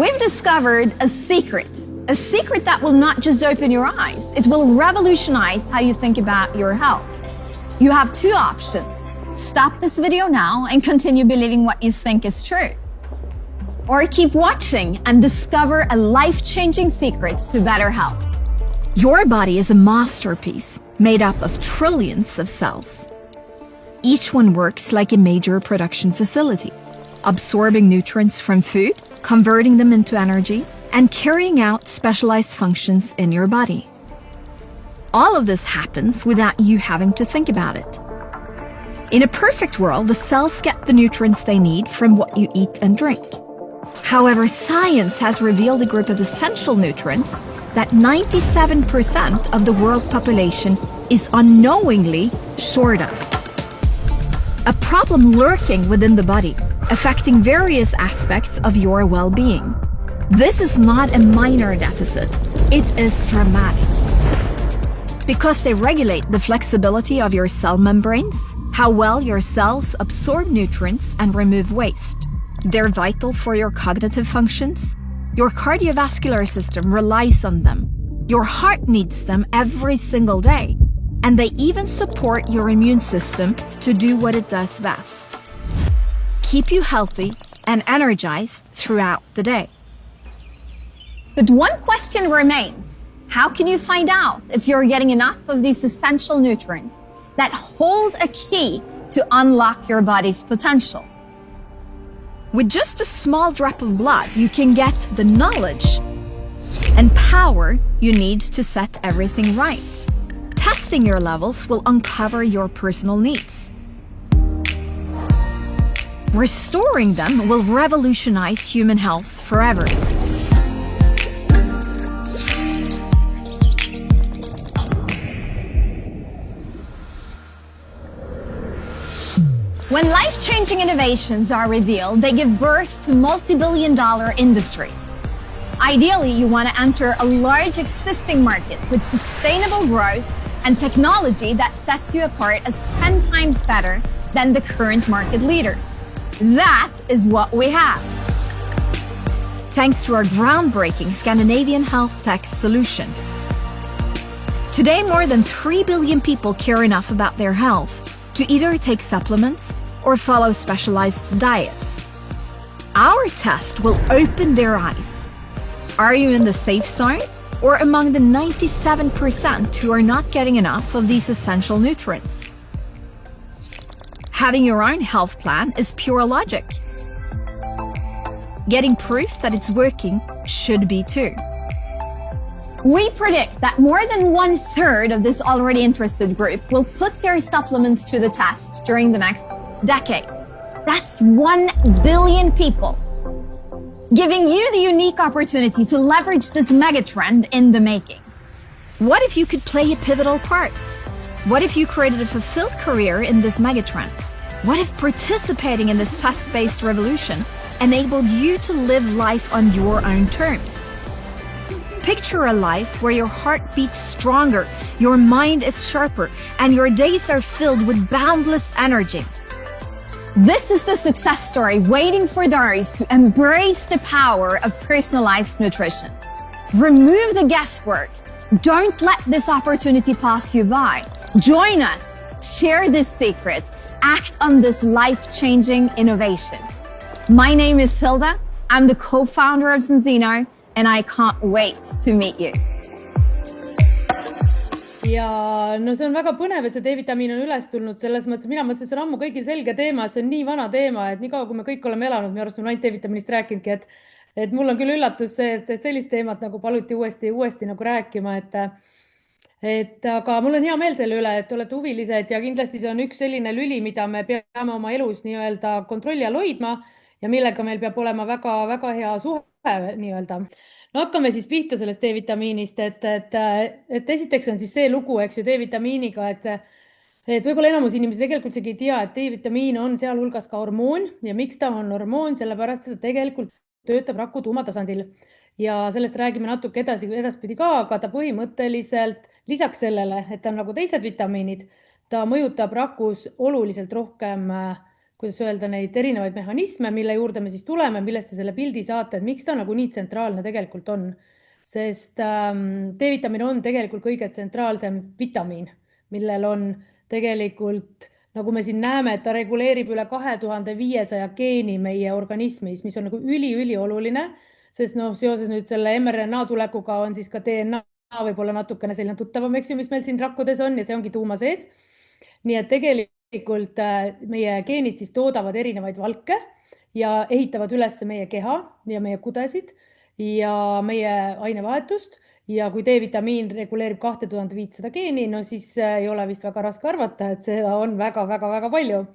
We've discovered a secret that will not just open your eyes, it will revolutionize how you think about your health. You have two options. Stop this video now and continue believing what you think is true. Or keep watching and discover a life-changing secret to better health. Your body is a masterpiece made up of trillions of cells. Each one works like a major production facility, absorbing nutrients from food, converting them into energy, and carrying out specialized functions in your body. All of this happens without you having to think about it. In a perfect world, the cells get the nutrients they need from what you eat and drink. However, science has revealed a group of essential nutrients that 97% of the world population is unknowingly short of. A problem lurking within the body, affecting various aspects of your well-being. This is not a minor deficit, it is dramatic. Because they regulate the flexibility of your cell membranes, how well your cells absorb nutrients and remove waste. They're vital for your cognitive functions. Your cardiovascular system relies on them. Your heart needs them every single day. And they even support your immune system to do what it does best. Keep you healthy and energized throughout the day. But one question remains. How can you find out if you're getting enough of these essential nutrients that hold a key to unlock your body's potential? With just a small drop of blood, you can get the knowledge and power you need to set everything right. Testing your levels will uncover your personal needs. Restoring them will revolutionize human health forever. When life-changing innovations are revealed, they give birth to multi-billion-dollar industries. Ideally, you want to enter a large existing market with sustainable growth and technology that sets you apart as 10 times better than the current market leaders. That is what we have. Thanks to our groundbreaking Scandinavian health tech solution. Today, more than 3 billion people care enough about their health to either take supplements or follow specialized diets. Our test will open their eyes. Are you in the safe zone or among the 97% who are not getting enough of these essential nutrients? Having your own health plan is pure logic. Getting proof that it's working should be too. We predict that more than 1/3 of this already interested group will put their supplements to the test during the next decades. That's 1 billion people, giving you the unique opportunity to leverage this megatrend in the making. What if you could play a pivotal part? What if you created a fulfilled career in this megatrend? What if participating in this test-based revolution enabled you to live life on your own terms? Picture a life where your heart beats stronger, your mind is sharper, and your days are filled with boundless energy. This is the success story waiting for those who embrace the power of personalized nutrition. Remove the guesswork. Don't let this opportunity pass you by. Join us. Share this secret. Act on this life-changing innovation. My name is Hilda. I'm the co-founder of Zenzino, and I can't wait to meet you. Ja no see on väga põnev, et see D-vitamiin on üles tulnud selles mõttes, mina mõtlesin, see on ammu kõigi selge teema, et see on nii vana teema, et nii kaua, kui me kõik oleme elanud, me arvast me ainult D-vitamiinist rääkinudki, et mul on küll üllatus see, et sellist teemat nagu paluti uuesti nagu rääkima, aga mul on hea meel selle üle, et olete huvilised ja kindlasti see on üks selline lüli, mida me peame oma elus nii-öelda kontrolli all hoidma ja millega meil peab olema väga hea suhe nii-öelda. No hakkame siis pihta sellest D-vitamiinist, et esiteks on siis see lugu, eks ju, D-vitamiiniga, et võib-olla enamus inimesi tegelikult ei tea, et D-vitamiin on sealhulgas ka hormoon ja miks ta on hormoon, sellepärast, et ta tegelikult töötab raku tuumatasandil ja sellest räägime natuke edaspidi ka, aga ta põhimõtteliselt lisaks sellele, et ta on nagu teised vitamiinid, ta mõjutab rakus oluliselt rohkem kuidas öelda, neid erinevaid mehhanisme, mille juurde me siis tuleme, millest te selle pildi saate, et miks ta nagu nii tsentraalne tegelikult on. Sest D-vitamiin on tegelikult kõige tsentraalsem vitamiin, millel on tegelikult, nagu me siin näeme, et ta reguleerib üle 2500 geeni meie organismis, mis on nagu ülioluline, sest seoses nüüd selle mRNA tulekuga on siis ka DNA võib-olla natukene selline tuttavam, eks ju, mis meil siin rakkudes on ja see ongi tuuma sees. Nii et tegelikult meie geenid siis toodavad erinevaid valke ja ehitavad üles meie keha ja meie kudesid ja meie ainevahetust. Ja kui D-vitamiin reguleerib 2500 geeni, no siis ei ole vist väga raske arvata, et seda on väga palju.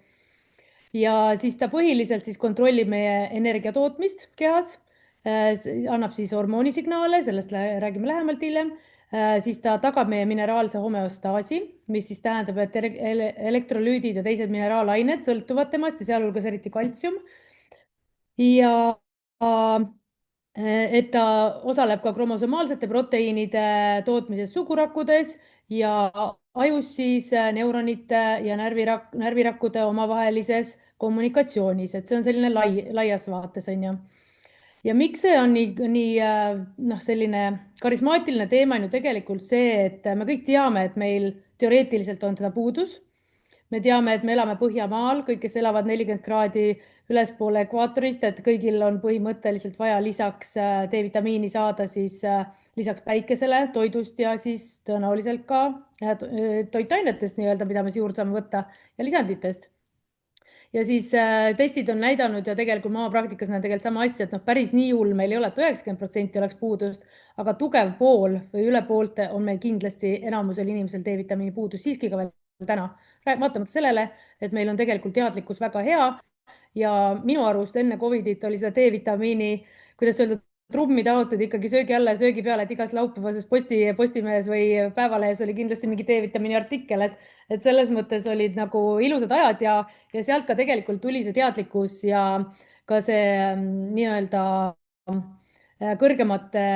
Ja siis ta põhiliselt siis kontrollib meie energiatootmist kehas, annab siis hormoonisignaale, sellest räägime lähemalt hiljem. Siis ta tagab meie mineraalse homeostaasi, mis siis tähendab, et elektrolüüdid ja teised mineraalained sõltuvad temast ja sealhulgas eriti kaltsium. Ja et ta osaleb ka kromosomaalsete proteiinide tootmises sugurakkudes ja ajus siis neuronite ja närvirakkude omavahelises kommunikatsioonis, et see on selline laias vaates, on ju. Ja miks see on nii selline karismaatiline teema on ju tegelikult see, et me kõik teame, et meil teoreetiliselt on seda puudus. Me teame, et me elame Põhjamaal, kõik, kes elavad 40 kraadi ülespoole ekvaatorist, et kõigil on põhimõtteliselt vaja lisaks D-vitamiini saada siis lisaks päikesele, toidust ja siis tõenäoliselt ka toitainetest nii-öelda, mida me juurde saame võtta ja lisanditest. Ja siis testid on näidanud ja tegelikult maapraktikas on tegelikult sama asja, et päris nii hull meil ei ole, et 90% oleks puudust, aga tugev pool või üle poolte on meil kindlasti enamusel inimesel D-vitamiini puudus siiski ka veel täna. Vaatamata sellele, et meil on tegelikult teadlikkus väga hea ja minu arust enne Covidit oli seda D-vitamiini, kuidas öelda, trummi taotud ikkagi söögi alla ja söögi peale, et igas laupäevases Postimehes või Päevalehes oli kindlasti mingi D-vitamiini artikkel, et selles mõttes olid nagu ilusad ajad ja sealt ka tegelikult tuli see teadlikkus ja ka see nii-öelda kõrgemate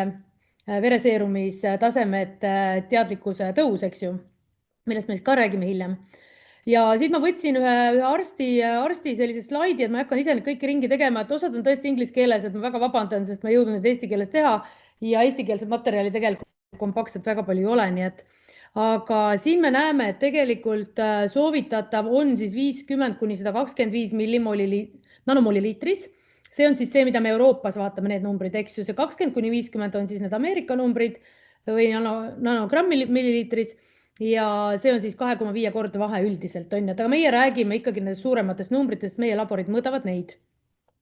vereseerumistasemete teadlikkuse tõus, eks ju, millest me siis ka räägime hiljem. Ja siis ma võtsin ühe arsti sellise slaidi, et ma hakkan ise kõiki ringi tegema, et osad on tõesti inglise keeles, et ma väga vabandan, sest ma ei jõudnud neid eesti keeles teha ja eestikeelset materjali tegelikult kompaktselt väga palju ei ole, nii et aga siin me näeme, et tegelikult soovitatav on siis 50 kuni 125 nanomoli liitris. See on siis see, mida me Euroopas vaatame, need numbrid, eks ju, see 20 kuni 50 on siis need Ameerika numbrid või nanogrammi milliliitris. Ja see on siis 2,5 korda vahe üldiselt on, aga meie räägime ikkagi nendest suurematest numbritest, meie laborid mõõdavad neid.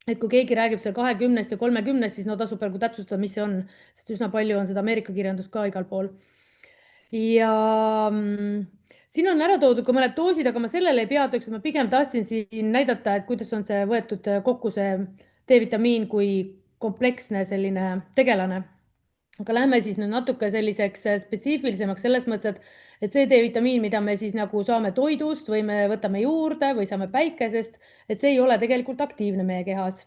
Et kui keegi räägib seal 20 ja 30, siis tasub praegu täpsustada, mis see on, sest üsna palju on seda Ameerika kirjandust ka igal pool. Ja siin on ära toodud ka mõned doosid, aga ma sellele ei peatuks, et ma pigem tahtsin siin näidata, et kuidas on see võetud kokku see D-vitamiin kui kompleksne selline tegelane. Aga lähme siis nüüd natuke selliseks spetsiifilisemaks selles mõttes, et see D-vitamiin, mida me siis nagu saame toidust või me võtame juurde või saame päikesest, et see ei ole tegelikult aktiivne meie kehas.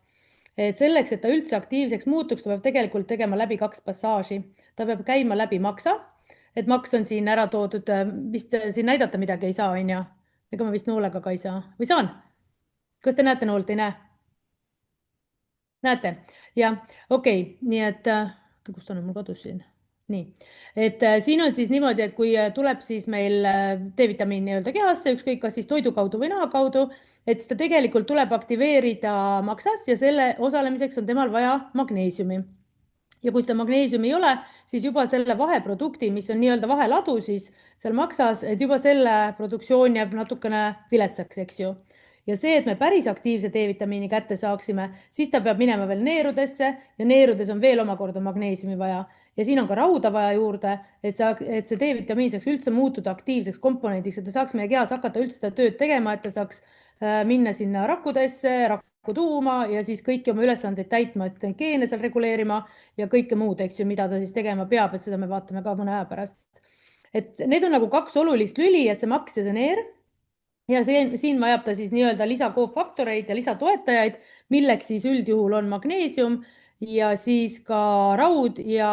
Et selleks, et ta üldse aktiivseks muutuks, ta peab tegelikult tegema läbi 2 passaaži. Ta peab käima läbi maksa, et maks on siin ära toodud, vist siin näidata midagi ei saa, on ju? Ega ma vist noolega ka ei saa. Või saan? Kas te näete noolt, ei näe? Näete? Jah, okei, nii et kus ta nüüd mul kadus siin? Nii, et siin on siis niimoodi, et kui tuleb siis meil D-vitamiin nii-öelda kehasse, ükskõik kas siis toidu kaudu või naha kaudu, et seda tegelikult tuleb aktiveerida maksas ja selle osalemiseks on temal vaja magneesiumi. Ja kui seda magneesiumi ei ole, siis juba selle vaheprodukti, mis on nii-öelda vaheladu siis seal maksas, et juba selle produktsioon jääb natukene viletsaks, eks ju. Ja see, et me päris aktiivse D-vitamiini kätte saaksime, siis ta peab minema veel neerudesse ja neerudes on veel omakorda magneesiumi vaja. Ja siin on ka rauda vaja juurde, et see D-vitamiin saaks üldse muutuda aktiivseks komponendiks, et ta saaks meie kehas hakata üldse seda tööd tegema, et ta saaks minna sinna rakkudesse, rakkutuuma ja siis kõiki oma ülesandeid täitma, et geene seal reguleerima ja kõike muud, eks ju, mida ta siis tegema peab, et seda me vaatame ka mõne aja pärast. Et need on nagu 2 olulist lüli, et see maks ja see neer. Ja siin vajab ta siis nii-öelda lisakoofaktoreid ja lisatoetajaid, milleks siis üldjuhul on magneesium ja siis ka raud ja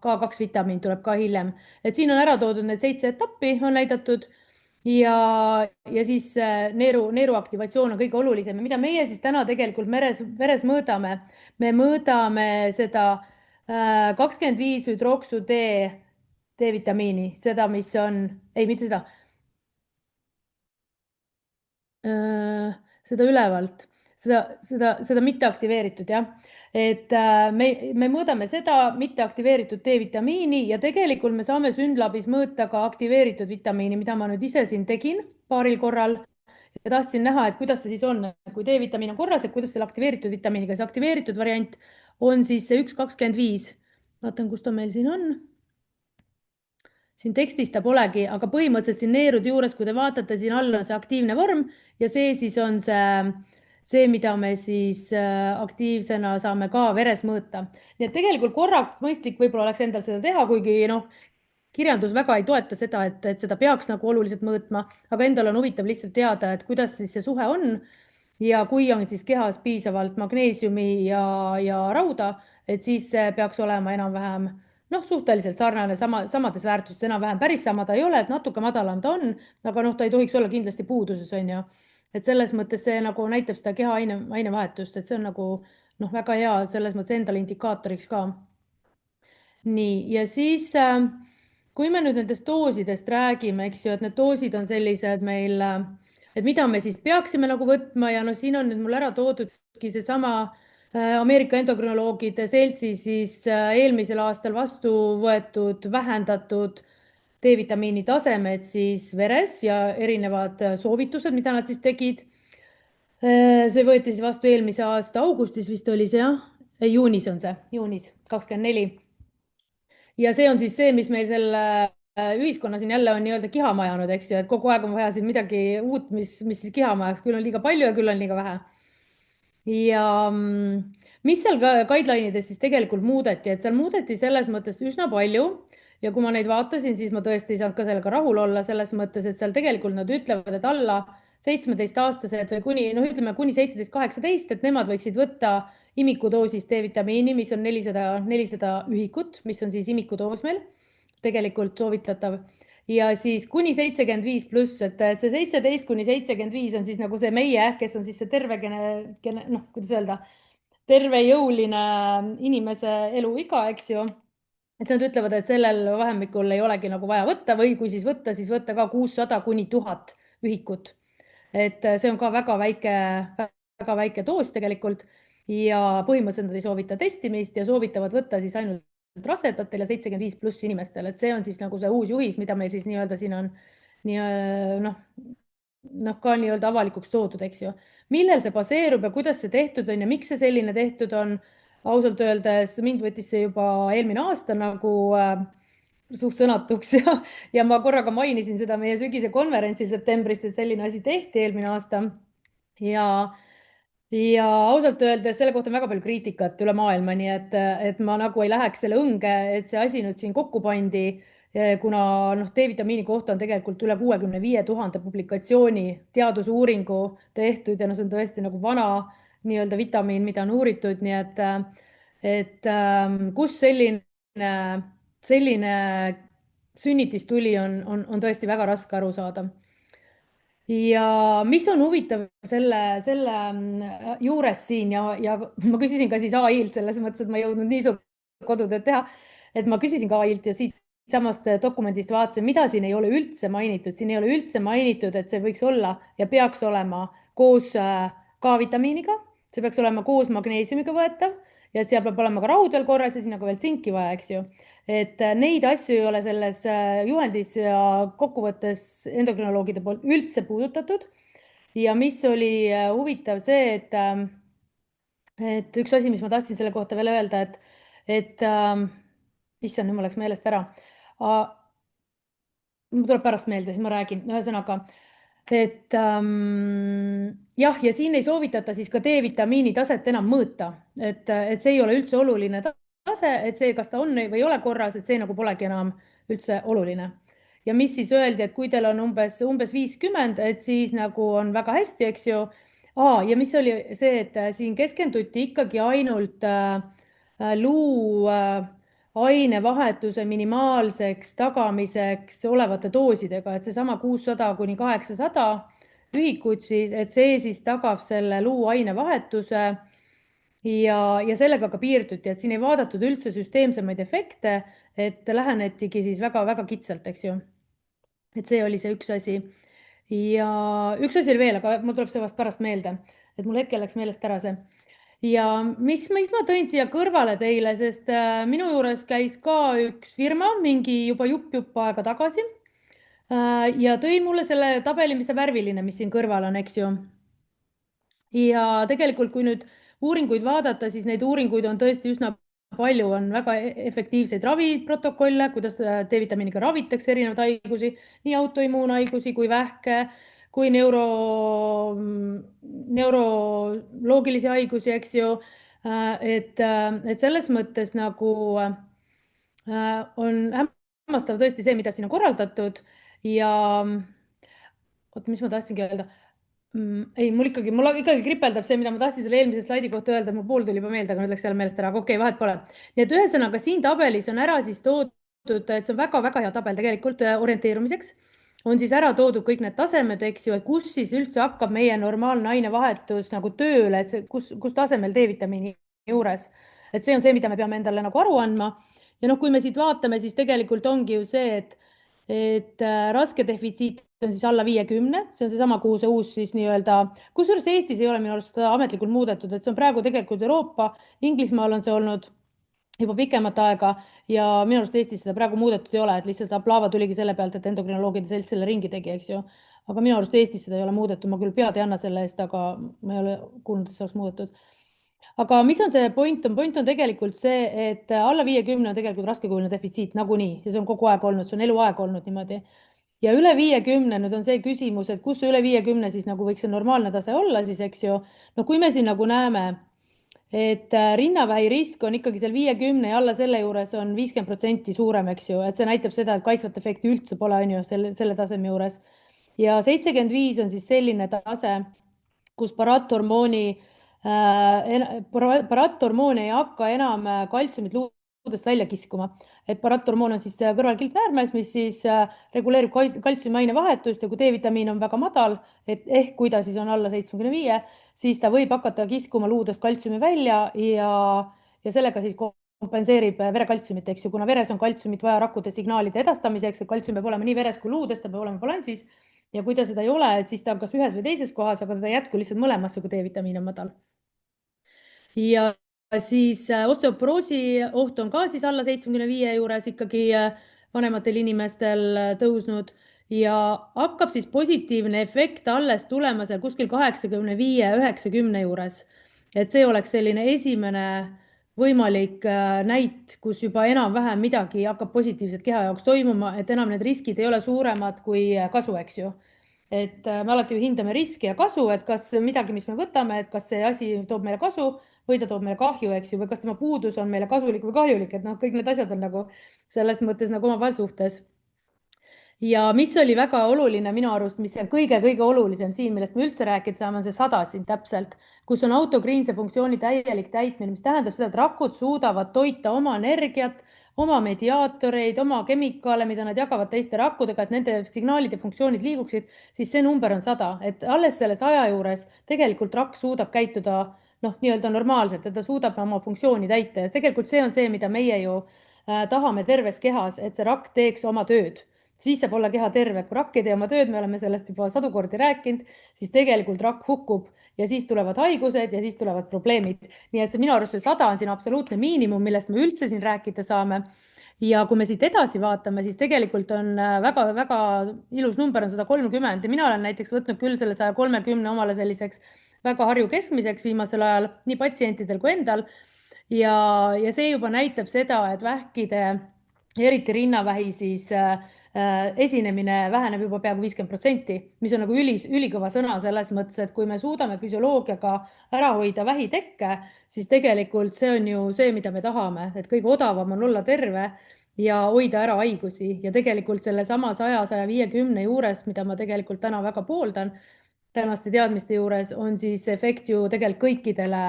K2 vitamiin tuleb ka hiljem. Et siin on ära toodud need 7 etappi on näidatud ja siis neeru aktivatsioon on kõige olulisem ja mida meie siis täna tegelikult veres mõõdame, me mõõdame seda 25 hüdroksu D-vitamiini, seda, mis on, ei, mitte seda, seda ülevalt, seda mitteaktiveeritud, jah. Et me mõõdame seda mitteaktiveeritud D-vitamiini ja tegelikult me saame SYNLABis mõõta ka aktiveeritud vitamiini, mida ma nüüd ise siin tegin paaril korral ja tahtsin näha, et kuidas see siis on, kui D-vitamiin on korras, et kuidas selle aktiveeritud vitamiiniga, see aktiveeritud variant on siis see 1,25. Vaatan, kus ta meil siin on. Siin tekstis ta polegi, aga põhimõtteliselt siin neerude juures, kui te vaatate, siin all on see aktiivne vorm ja see siis on see, mida me siis aktiivsena saame ka veres mõõta. Nii et tegelikult korra mõistlik võib-olla oleks endal seda teha, kuigi noh, kirjandus väga ei toeta seda, et seda peaks nagu oluliselt mõõtma, aga endal on huvitav lihtsalt teada, et kuidas siis see suhe on ja kui on siis kehas piisavalt magneesiumi ja rauda, et siis see peaks olema enam-vähem noh, suhteliselt sarnane, samades väärtustes enam-vähem, päris sama ta ei ole, et natuke madalam ta on, aga noh, ta ei tohiks olla kindlasti puuduses, on ju. Et selles mõttes see nagu näitab seda keha ainevahetust, et see on nagu noh, väga hea selles mõttes endale indikaatoriks ka. Nii, ja siis kui me nüüd nendest doosidest räägime, eks ju, et need doosid on sellised meil, et mida me siis peaksime nagu võtma ja no siin on nüüd mul ära toodudki seesama Ameerika endokrinoloogide seltsi siis eelmisel aastal vastu võetud vähendatud D-vitamiini tasemed siis veres ja erinevad soovitused, mida nad siis tegid. See võeti siis vastu eelmise aasta augustis vist oli see, jah? Juunis on see, juunis 24. Ja see on siis see, mis meil selle ühiskonna siin jälle on nii-öelda kihama ajanud, eks ju, et kogu aeg on vaja siin midagi uut, mis siis kihama ajaks, küll on liiga palju ja küll on liiga vähe. Ja mis seal guideline'ides siis tegelikult muudeti, et seal muudeti selles mõttes üsna palju ja kui ma neid vaatasin, siis ma tõesti ei saanud ka sellega rahul olla selles mõttes, et seal tegelikult nad ütlevad, et alla 17-aastased või kuni, noh, ütleme kuni 17-18, et nemad võiksid võtta imikudoosist D-vitamiini, mis on 400 ühikut, mis on siis imikudoos meil tegelikult soovitatav ja siis kuni 75 pluss, et see 17 kuni 75 on siis nagu see meie, kes on siis see terve noh, kuidas öelda, tervejõuline inimese eluiga, eks ju. Et nad ütlevad, et sellel vahemikul ei olegi nagu vaja võtta või kui siis võtta ka 600 kuni 1000 ühikut. Et see on ka väga väike doos tegelikult ja põhimõtteliselt nad ei soovita testimist ja soovitavad võtta siis ainult rasedatel ja 75 pluss inimestel, et see on siis nagu see uus juhis, mida meil siis nii-öelda siin on noh, ka nii-öelda avalikuks toodud, eks ju. Millel see baseerub ja kuidas see tehtud on ja miks see selline tehtud on, ausalt öeldes mind võttis see juba eelmine aasta nagu suht sõnatuks ja ma korraga mainisin seda meie sügise konverentsil septembrist, et selline asi tehti eelmine aasta ja ausalt öeldes selle kohta on väga palju kriitikat üle maailma, nii et ma nagu ei läheks selle õnge, et see asi nüüd siin kokku pandi, kuna noh, D-vitamiini kohta on tegelikult üle 65 000 publikatsiooni teadusuuringu tehtud ja no see on tõesti nagu vana nii-öelda vitamiin, mida on uuritud, nii et kus selline sünnitis tuli, on tõesti väga raske aru saada. Ja mis on huvitav selle juures siin ja ma küsisin ka siis AI-lt selles mõttes, et ma ei jõudnud nii suurt kodutööd teha, et ma küsisin ka AI-lt ja siit samast dokumendist vaatasin, mida siin ei ole üldse mainitud. Siin ei ole üldse mainitud, et see võiks olla ja peaks olema koos K-vitamiiniga, see peaks olema koos magneesiumiga võetav ja seal peab olema ka raud veel korras ja sinna ka veel tsinki vaja, eks ju. Et neid asju ei ole selles juhendis ja kokkuvõttes endokrinoloogide poolt üldse puudutatud. Ja mis oli huvitav see, et üks asi, mis ma tahtsin selle kohta veel öelda, et issand, nüüd mul läks meelest ära. Mul tuleb pärast meelde, siis ma räägin, ühesõnaga, et jah, ja siin ei soovitata siis ka D-vitamiini taset enam mõõta, et see ei ole üldse oluline tase, et see, kas ta on või ei ole korras, et see nagu polegi enam üldse oluline. Ja mis siis öeldi, et kui teil on umbes 50, et siis nagu on väga hästi, eks ju. Ja mis oli see, et siin keskenduti ikkagi ainult luu ainevahetuse minimaalseks tagamiseks olevate doosidega, et seesama 600–800 ühikut siis, et see siis tagab selle luu ainevahetuse ja sellega ka piirduti, et siin ei vaadatud üldse süsteemsemaid efekte, et lähenetigi siis väga-väga kitsalt, eks ju. Et see oli see üks asi. Ja üks asi oli veel, aga mul tuleb see vast pärast meelde, et mul hetkel läks meelest ära see. Ja mis ma tõin siia kõrvale teile, sest minu juures käis ka üks firma mingi juba jupp aega tagasi ja tõi mulle selle tabeli, mis see värviline, mis siin kõrval on, eks ju. Ja tegelikult, kui nüüd uuringuid vaadata, siis neid uuringuid on tõesti üsna palju, on väga efektiivseid raviprotokolle, kuidas D-vitamiiniga ravitakse erinevaid haigusi, nii autoimmuunhaigusi kui vähke, kui neuroloogilisi haigusi, eks ju. Et selles mõttes nagu on hämmastav tõesti see, mida siin on korraldatud ja oot, mis ma tahtsingi öelda? Ei, mul ikkagi kripeldab see, mida ma tahtsin selle eelmise slaidi kohta öelda, mul pool tuli juba meelde, aga nüüd läks jälle meelest ära, aga okei, vahet pole. Nii et ühesõnaga siin tabelis on ära siis toodud, et see on väga-väga hea tabel tegelikult orienteerumiseks, on siis ära toodud kõik need tasemed, eks ju, et kus siis üldse hakkab meie normaalne ainevahetus nagu tööle, kus tasemel D-vitamiini juures. Et see on see, mida me peame endale nagu aru andma. Ja noh, kui me siit vaatame, siis tegelikult ongi ju see, et raske defitsiit on siis alla 50, see on seesama, kuhu see uus siis nii-öelda, kusjuures Eestis ei ole minu arust seda ametlikult muudetud, et see on praegu tegelikult Euroopa, Inglismaal on see olnud juba pikemat aega ja minu arust Eestis seda praegu muudetud ei ole, et lihtsalt Aplava tuligi selle pealt, et endokrinoloogide selts selle ringi tegi, eks ju. Aga minu arust Eestis seda ei ole muudetud, ma küll pead ei anna selle eest, aga ma ei ole kuulnud, et see oleks muudetud. Aga mis on see point? Point on tegelikult see, et alla 50 on tegelikult raskekujuline defitsiit nagunii ja see on kogu aeg olnud, see on eluaeg olnud niimoodi. Ja üle 50 nüüd on see küsimus, et kus see üle 50 siis nagu võiks see normaalne tase olla siis, eks ju. No kui me siin nagu näeme, et rinnavähi risk on ikkagi seal 50 ja alla selle juures on 50% suurem, eks ju, et see näitab seda, et kaitsvat efekti üldse pole, on ju, selle taseme juures. Ja 75 on siis selline tase, kus parathormoon ei hakka enam kaltsiumit luudest välja kiskuma. Et parathormoon on siis kõrvalkilpnäärmes, mis siis reguleerib kaltsiumi ainevahetust ja kui D-vitamiin on väga madal, ehk kui ta siis on alla 75, siis ta võib hakata kiskuma luudest kaltsiumi välja ja sellega siis kompenseerib verekaltsiumit, eks ju, kuna veres on kaltsiumit vaja rakkude signaalide edastamiseks, et kaltsium peab olema nii veres kui luudes, ta peab olema balansis ja kui ta seda ei ole, siis ta on kas ühes või teises kohas, aga ta ei jätku lihtsalt mõlemasse, kui D-vitamiin on madal. Ja siis osteoporoosi oht on ka siis alla 75 juures ikkagi vanematel inimestel tõusnud ja hakkab siis positiivne efekt alles tulema seal kuskil 85-90 juures. Et see oleks selline esimene võimalik näit, kus juba enam-vähem midagi hakkab positiivselt keha jaoks toimuma, et enam need riskid ei ole suuremad kui kasu, eks ju. Et me alati ju hindame riski ja kasu, et kas midagi, mis me võtame, et kas see asi toob meile kasu või ta toob meile kahju, eks ju, või kas tema puudus on meile kasulik või kahjulik, et noh, kõik need asjad on nagu selles mõttes nagu omavahel suhtes. Ja mis oli väga oluline minu arust, mis on kõige-kõige olulisem siin, millest me üldse rääkida saame, on see 100 siin täpselt, kus on autokriinse funktsiooni täielik täitmine, mis tähendab seda, et rakud suudavad toita oma energiat, oma mediaatoreid, oma kemikaale, mida nad jagavad teiste rakkudega, et nende signaalid ja funktsioonid liiguksid, siis see number on 100, et alles selle 100 juures tegelikult rakk suudab käituda nii-öelda normaalselt, et ta suudab oma funktsiooni täita ja tegelikult see on see, mida meie ju tahame terves kehas, et see rakk teeks oma tööd. Siis saab olla keha terve, kui rakk ei tee oma tööd, me oleme sellest juba 100 kordi rääkinud, siis tegelikult rakk hukkub ja siis tulevad haigused ja siis tulevad probleemid. Nii et see minu arust see 100 on siin absoluutne miinimum, millest me üldse siin rääkida saame. Ja kui me siit edasi vaatame, siis tegelikult on väga-väga ilus number on 130 ja mina olen näiteks võtnud küll selle 130 omale selliseks väga harju keskmiseks viimasel ajal nii patsientidel kui endal. Ja see juba näitab seda, et vähkide, eriti rinnavähi siis esinemine väheneb juba peaaegu 50%, mis on nagu ülikõva sõna selles mõttes, et kui me suudame füsioloogiaga ära hoida vähitekke, siis tegelikult see on ju see, mida me tahame, et kõige odavam on olla terve ja hoida ära haigusi ja tegelikult selle sama 100-150 juures, mida ma tegelikult täna väga pooldan, tänaste teadmiste juures on siis efekt ju tegelikult kõikidele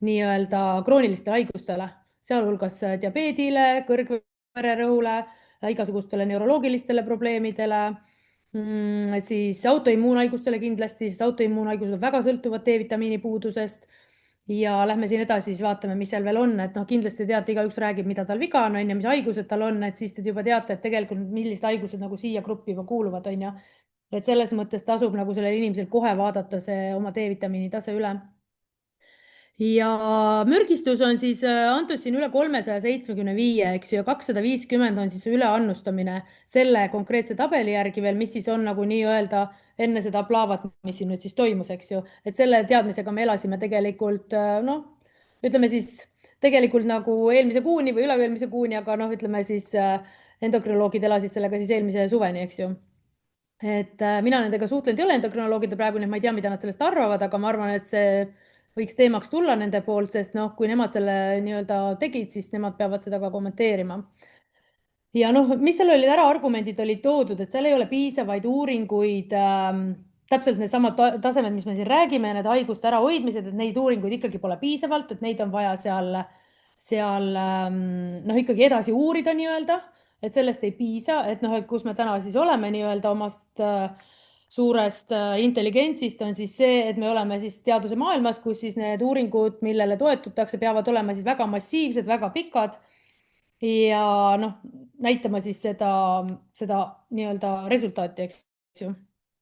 nii-öelda kroonilistele haigustele. sealhulgas diabeedile, kõrgvererõhule, igasugustele neuroloogilistele probleemidele, siis autoimmuunhaigustele kindlasti, sest autoimmuunhaigused on väga sõltuvad D-vitamiini puudusest. Ja lähme siin edasi, siis vaatame, mis seal veel on, et noh, kindlasti teate, igaüks räägib, mida tal viga on, ja mis haigused tal on, et siis te juba teate, et tegelikult millised haigused nagu siia gruppi juba kuuluvad, on ja. Et selles mõttes tasub nagu sellel inimesel kohe vaadata see oma D-vitamiini tase üle. Ja mürgistus on siis antud siin üle 375, eks ju, ja 250 on siis üleannustamine selle konkreetse tabeli järgi veel, mis siis on nagu nii-öelda enne seda plaavat, mis siin nüüd siis toimus, eks ju. Et selle teadmisega me elasime tegelikult, noh, ütleme siis tegelikult nagu eelmise kuuni või üle-eelmise kuuni, aga noh, ütleme siis endokrinoloogid elasid sellega siis eelmise suveni, eks ju. Et mina nendega suhtlenud ei ole endokrinoloogide praegu, nii et ma ei tea, mida nad sellest arvavad, aga ma arvan, et see võiks teemaks tulla nende poolt, sest noh, kui nemad selle nii-öelda tegid, siis nemad peavad seda ka kommenteerima. Ja noh, mis seal olid ära argumendid olid toodud, et seal ei ole piisavaid uuringuid, täpselt need samad tasemed, mis me siin räägime, need haiguste ärahoidmised, et neid uuringuid ikkagi pole piisavalt, et neid on vaja seal noh, ikkagi edasi uurida nii-öelda, et sellest ei piisa, et noh, et kus me täna siis oleme nii-öelda omast suurest intelligentsist on siis see, et me oleme siis teaduse maailmas, kus siis need uuringud, millele toetutakse, peavad olema siis väga massiivsed, väga pikad ja noh, näitama siis seda nii-öelda resultaati, eks ju.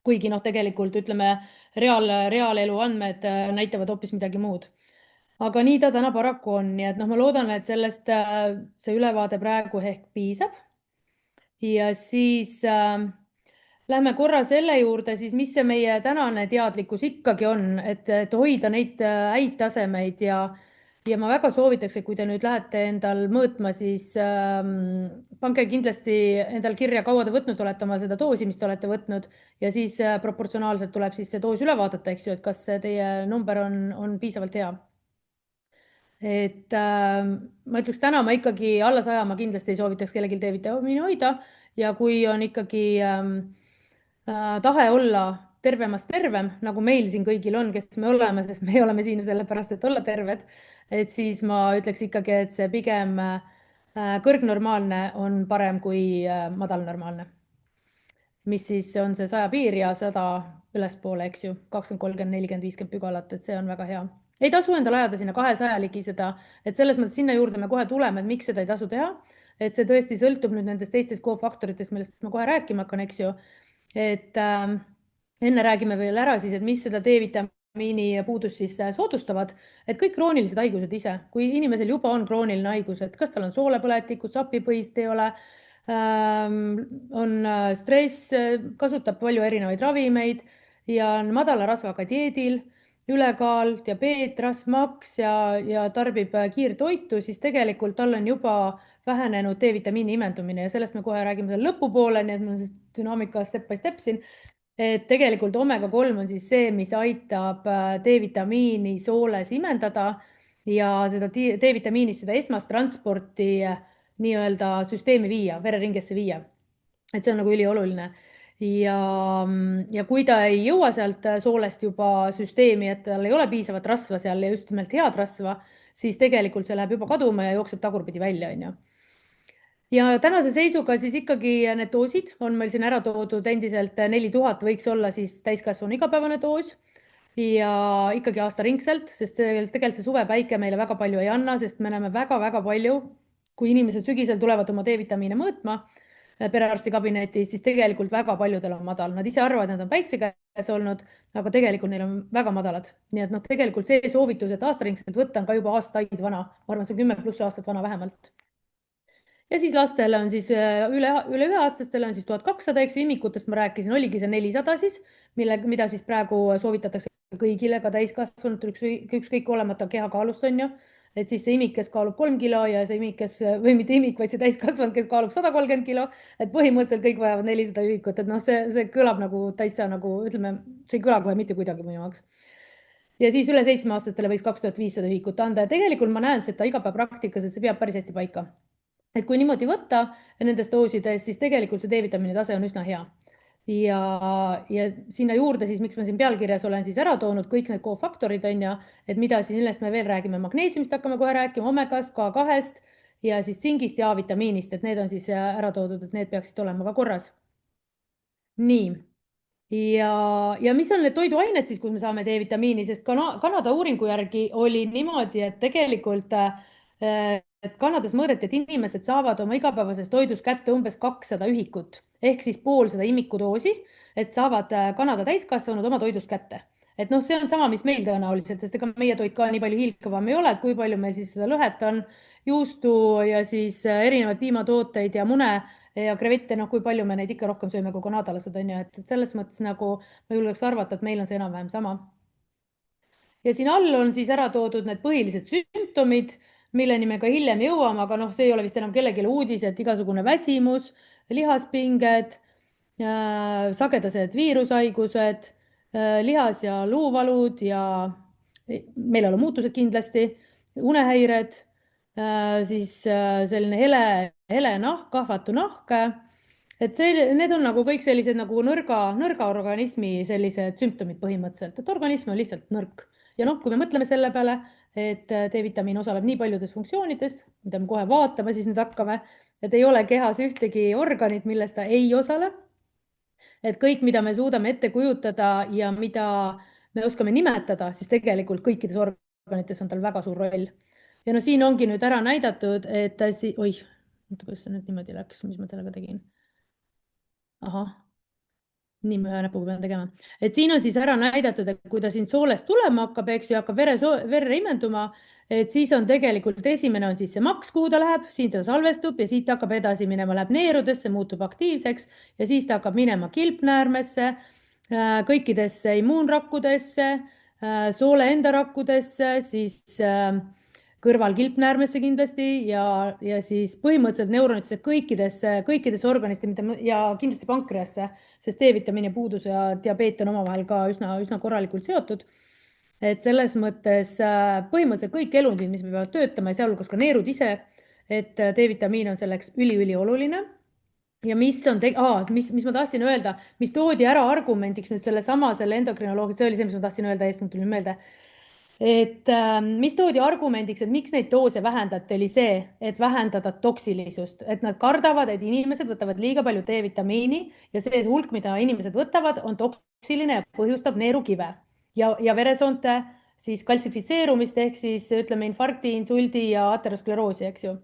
Kuigi noh, tegelikult ütleme, reaalelu andmed näitavad hoopis midagi muud. Aga nii ta täna paraku on, nii et noh, ma loodan, et sellest see ülevaade praegu ehk piisab. Ja siis lähme korra selle juurde, siis mis see meie tänane teadlikkus ikkagi on, et hoida neid häid tasemeid ja ma väga soovitaks, et kui te nüüd lähete endal mõõtma, siis pange kindlasti endal kirja, kaua te võtnud olete oma seda doosi, mis te olete võtnud ja siis proportsionaalselt tuleb siis see doos üle vaadata, eks ju, et kas teie number on piisavalt hea. Et ma ütleks täna ma ikkagi alla 100 ma kindlasti ei soovitaks kellelgi D-vitamiini hoida ja kui on ikkagi tahe olla tervemast tervem, nagu meil siin kõigil on, kes me oleme, sest me oleme siin sellepärast, et olla terved, et siis ma ütleks ikkagi, et see pigem kõrgnormaalne on parem kui madalnormaalne. Mis siis on see 100 piir ja 100 ülespoole, eks ju, 20, 30, 40, 50 pügalat, et see on väga hea. Ei tasu endale ajada sinna 200 ligi seda, et selles mõttes sinna juurde me kohe tuleme, et miks seda ei tasu teha, et see tõesti sõltub nüüd nendest teistest koofaktoritest, millest ma kohe rääkima hakkan, eks ju. Et enne räägime veel ära siis, et mis seda D-vitamiini puudust siis soodustavad, et kõik kroonilised haigused ise, kui inimesel juba on krooniline haigus, et kas tal on soolepõletikud, sapipõhist ei ole, on stress, kasutab palju erinevaid ravimeid ja on madala rasvaga dieedil, ülekaal, diabeet, rasvmaks ja tarbib kiirtoitu, siis tegelikult tal on juba vähenenud D-vitamiini imendumine ja sellest me kohe räägime selle lõpupoole, nii et mul on dünaamika step by step siin. Et tegelikult omega-3 on siis see, mis aitab D-vitamiini sooles imendada ja seda D-vitamiinist seda esmast transporti nii-öelda süsteemi viia, vereringesse viia. Et see on nagu ülioluline. Ja kui ta ei jõua sealt soolest juba süsteemi, et tal ei ole piisavat rasva seal ja just nimelt head rasva, siis tegelikult see läheb juba kaduma ja jookseb tagurpidi välja, on ju. Ja tänase seisuga siis ikkagi need doosid on meil siin ära toodud endiselt 4000 võiks olla siis täiskasvanu igapäevane doos ja ikkagi aastaringselt, sest tegelikult see suvepäike meile väga palju ei anna, sest me näeme väga-väga palju, kui inimesed sügisel tulevad oma D-vitamiine mõõtma perearsti kabinetis, siis tegelikult väga paljudel on madal. Nad ise arvavad, et nad on päikse käes olnud, aga tegelikult neil on väga madalad. Nii et noh, tegelikult see soovitus, et aastaringselt võtta on ka juba aastaid vana. Ma arvan, see on 10+ aastat vana vähemalt. Ja siis lastele on siis üle 1-aastastele on siis 1200, eks imikutest ma rääkisin, oligi see 400 siis, mida siis praegu soovitatakse kõigile, ka täiskasvanud, ükskõik olemata kehakaalust on ju, et siis see imik, kes kaalub 3 kilo ja see imikes, või mitte imik, vaid see täiskasvanud, kes kaalub 130 kilo, et põhimõtteliselt kõik vajavad 400 ühikut, et noh, see kõlab nagu täitsa nagu, ütleme, see ei kõla kohe mitte kuidagi minu jaoks. Ja siis üle 7-aastastele võiks 2500 ühikut anda ja tegelikult ma näen seda igapäeva praktikas, et see peab päris hästi paika. Et kui niimoodi võtta nendest doosides, siis tegelikult see D-vitamiini tase on üsna hea. ja sinna juurde siis, miks ma siin pealkirjas olen siis ära toonud kõik need kofaktorid on ju, et mida siin, millest me veel räägime, magneesiumist hakkame kohe rääkima, omegast, K2-st ja siis tsingist ja A-vitamiinist, et need on siis ära toodud, et need peaksid olema ka korras. Nii. Ja mis on need toiduained siis, kus me saame D-vitamiini, sest Kanada uuringu järgi oli niimoodi, et tegelikult et Kanadas mõõdeti, et inimesed saavad oma igapäevases toidus kätte umbes 200 ühikut ehk siis pool seda imikudoosi, et saavad Kanada täiskasvanud oma toidust kätte. Et noh, see on sama, mis meil tõenäoliselt, sest ega meie toit ka nii palju hiilgavam ei ole, et kui palju meil siis seda lõhet on, juustu ja siis erinevaid piimatooteid ja mune ja krevette, noh, kui palju me neid ikka rohkem sööme kui kanadalased on ju, et selles mõttes nagu ma julgeks arvata, et meil on see enam-vähem sama. Ja siin all on siis ära toodud need põhilised sümptomid, milleni me ka hiljem jõuame, aga noh, see ei ole vist enam kellelegi uudis, et igasugune väsimus, lihaspinged, sagedased viirushaigused, lihas- ja luuvalud ja meeleolu muutused kindlasti, unehäired, siis selline hele nahk, kahvatu nahk. Et need on nagu kõik sellised nagu nõrga organismi sellised sümptomid põhimõtteliselt, et organism on lihtsalt nõrk. Ja noh, kui me mõtleme selle peale, et D-vitamiin osaleb nii paljudes funktsioonides, mida me kohe vaatama siis nüüd hakkame, et ei ole kehas ühtegi organit, milles ta ei osale. Et kõik, mida me suudame ette kujutada ja mida me oskame nimetada, siis tegelikult kõikides organites on tal väga suur roll. Ja no siin ongi nüüd ära näidatud, et oih, kuidas see nüüd niimoodi läks, mis ma sellega tegin? Ahah. Nii ma ühe näpuga pean tegema. Et siin on siis ära näidatud, et kui ta siin soolest tulema hakkab, eks ju, hakkab verre imenduma, et siis on tegelikult esimene on siis see maks, kuhu ta läheb, siin ta salvestub ja siit hakkab edasi minema, läheb neerudesse, muutub aktiivseks ja siis ta hakkab minema kilpnäärmesse, kõikidesse immuunrakkudesse, soole enda rakkudesse, siis kõrval kilpnäärmesse kindlasti ja siis põhimõtteliselt neuronitesse kõikidesse organiste ja kindlasti pankreasse, sest D-vitamiini puudus ja diabeet on omavahel ka üsna korralikult seotud. Et selles mõttes põhimõtteliselt kõik elundid, mis me peavad töötama ja sealhulgas ka neerud ise, et D-vitamiin on selleks ülioluline. Ja mis ma tahtsin öelda, mis toodi ära argumendiks nüüd selle endokrinoloogi, see oli see, mis ma tahtsin öelda, eest mul tuli meelde. Et mis toodi argumendiks, et miks neid doose vähendati, oli see, et vähendada toksilisust, et nad kardavad, et inimesed võtavad liiga palju D-vitamiini ja see hulk, mida inimesed võtavad, on toksiline ja põhjustab neerukive ja veresoonte siis kaltsifitseerumist ehk siis ütleme infarkti, insuldi ja ateroskleroosi, eks ju.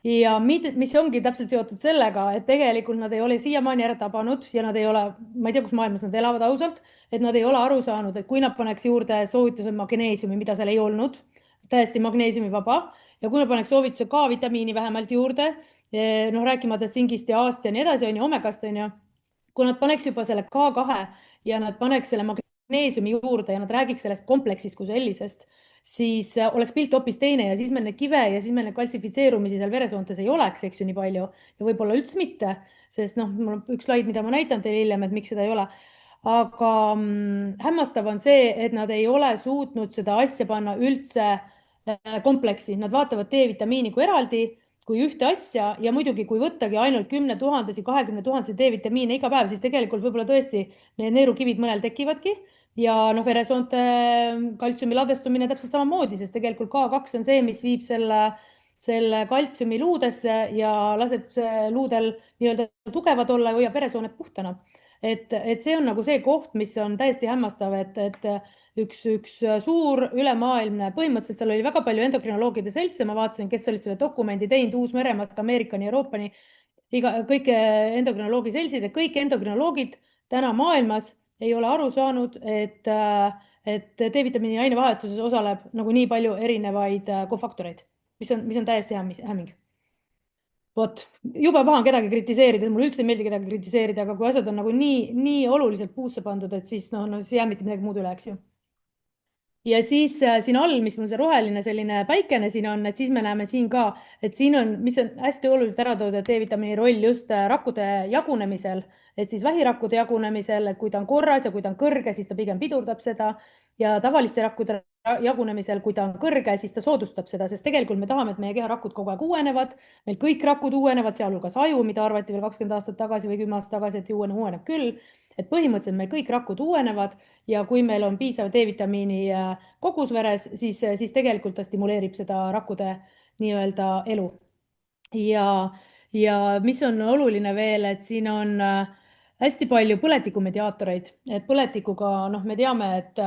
Ja mis ongi täpselt seotud sellega, et tegelikult nad ei ole siiamaani ära tabanud ja nad ei ole, ma ei tea, kus maailmas nad elavad ausalt, et nad ei ole aru saanud, et kui nad paneks juurde soovituse magneesiumi, mida seal ei olnud, täiesti magneesiumi vaba, ja kui nad paneks soovituse K-vitamiini vähemalt juurde, noh rääkimata tsingist ja A-st ja nii edasi, on ju, omegast, on ju, kui nad paneks juba selle K2 ja nad paneks selle magneesiumi juurde ja nad räägiks sellest kompleksist kui sellisest, siis oleks pilt hoopis teine ja siis meil neid kive ja siis meil neid kaltsifitseerumisi seal veresoontes ei oleks, eks ju, nii palju ja võib-olla üldse mitte, sest noh, mul on üks slaid, mida ma näitan teile hiljem, et miks seda ei ole. Aga hämmastav on see, et nad ei ole suutnud seda asja panna üldse kompleksi, nad vaatavad D-vitamiini kui eraldi, kui ühte asja ja muidugi, kui võttagi ainult 10 000 ja 20 000 D-vitamiine iga päev, siis tegelikult võib-olla tõesti need neerukivid mõnel tekivadki ja noh, veresoonte kaltsiumi ladestumine täpselt samamoodi, sest tegelikult K2 on see, mis viib selle kaltsiumi luudesse ja laseb luudel nii-öelda tugevad olla ja hoiab veresooned puhtana. Et see on nagu see koht, mis on täiesti hämmastav, et üks suur ülemaailmne, põhimõtteliselt seal oli väga palju endokrinoloogide seltse, ma vaatasin, kes olid selle dokumendi teinud Uus-Meremaast, Ameerikani, Euroopani, kõik endokrinoloogi seltsid, et kõik endokrinoloogid täna maailmas ei ole aru saanud, et D-vitamiini ainevahetuses osaleb nagu nii palju erinevaid kofaktoreid, mis on täiesti hämming. Vot, juba pahan kedagi kritiseerida, mul üldse ei meeldi kedagi kritiseerida, aga kui asjad on nagu nii oluliselt puusse pandud, et siis siis jää mitte midagi muud üle, eks ju. Ja siis siin all, mis mul see roheline selline päikene siin on, et siis me näeme siin ka, et siin on, mis on hästi oluliselt ära toodud D-vitamiini roll just rakkude jagunemisel, et siis vähirakkude jagunemisel, et kui ta on korras ja kui ta on kõrge, siis ta pigem pidurdab seda ja tavaliste rakkude jagunemisel, kui ta on kõrge, siis ta soodustab seda, sest tegelikult me tahame, et meie keharakud kogu aeg uuenevad, meil kõik rakud uuenevad, sealhulgas aju, mida arvati veel 20 aastat tagasi või 10 aastat tagasi, et uueneb küll. Et põhimõtteliselt meil kõik rakud uuenevad ja kui meil on piisav D-vitamiini kogus veres, siis tegelikult ta stimuleerib seda rakkude nii-öelda elu. Ja mis on oluline veel, et siin on hästi palju põletikumediaatoreid, et põletikuga, me teame, et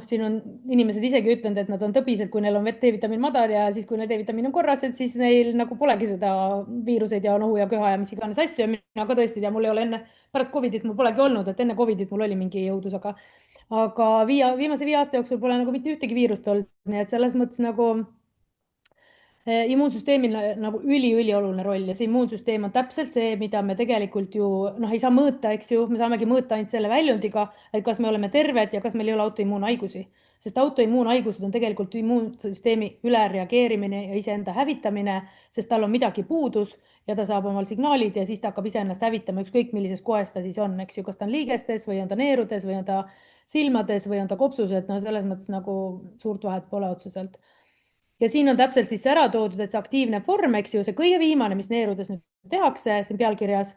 siin on inimesed isegi ütlenud, et nad on tõbised, kui neil on D-vitamiin madal ja siis, kui neil D-vitamiin on korras, et siis neil nagu polegi seda viiruseid ja nohu ja köha ja mis iganes asju. Ja mina ka tõesti tean, mul ei ole pärast Covidit mul polegi olnud, et enne Covidit mul oli mingi jõudus, aga viimase 5 aasta jooksul pole nagu mitte ühtegi viirust olnud, nii et selles mõttes nagu immuunsüsteemil nagu ülioluline roll ja see immuunsüsteem on täpselt see, mida me tegelikult ju ei saa mõõta, eks ju, me saamegi mõõta ainult selle väljundiga, et kas me oleme terved ja kas meil ei ole autoimmuunhaigusi, sest autoimmuunhaigused on tegelikult immuunsüsteemi ülereageerimine ja iseenda hävitamine, sest tal on midagi puudus ja ta saab omal signaalid ja siis ta hakkab iseennast hävitama, ükskõik millises koes ta siis on, eks ju, kas ta on liigestes või on ta neerudes või on ta silmades või on ta kopsus, et selles mõttes nagu suurt vahet pole otseselt. Ja siin on täpselt siis ära toodud, et see aktiivne form, eks ju, see kõige viimane, mis neerudes nüüd tehakse siin pealkirjas,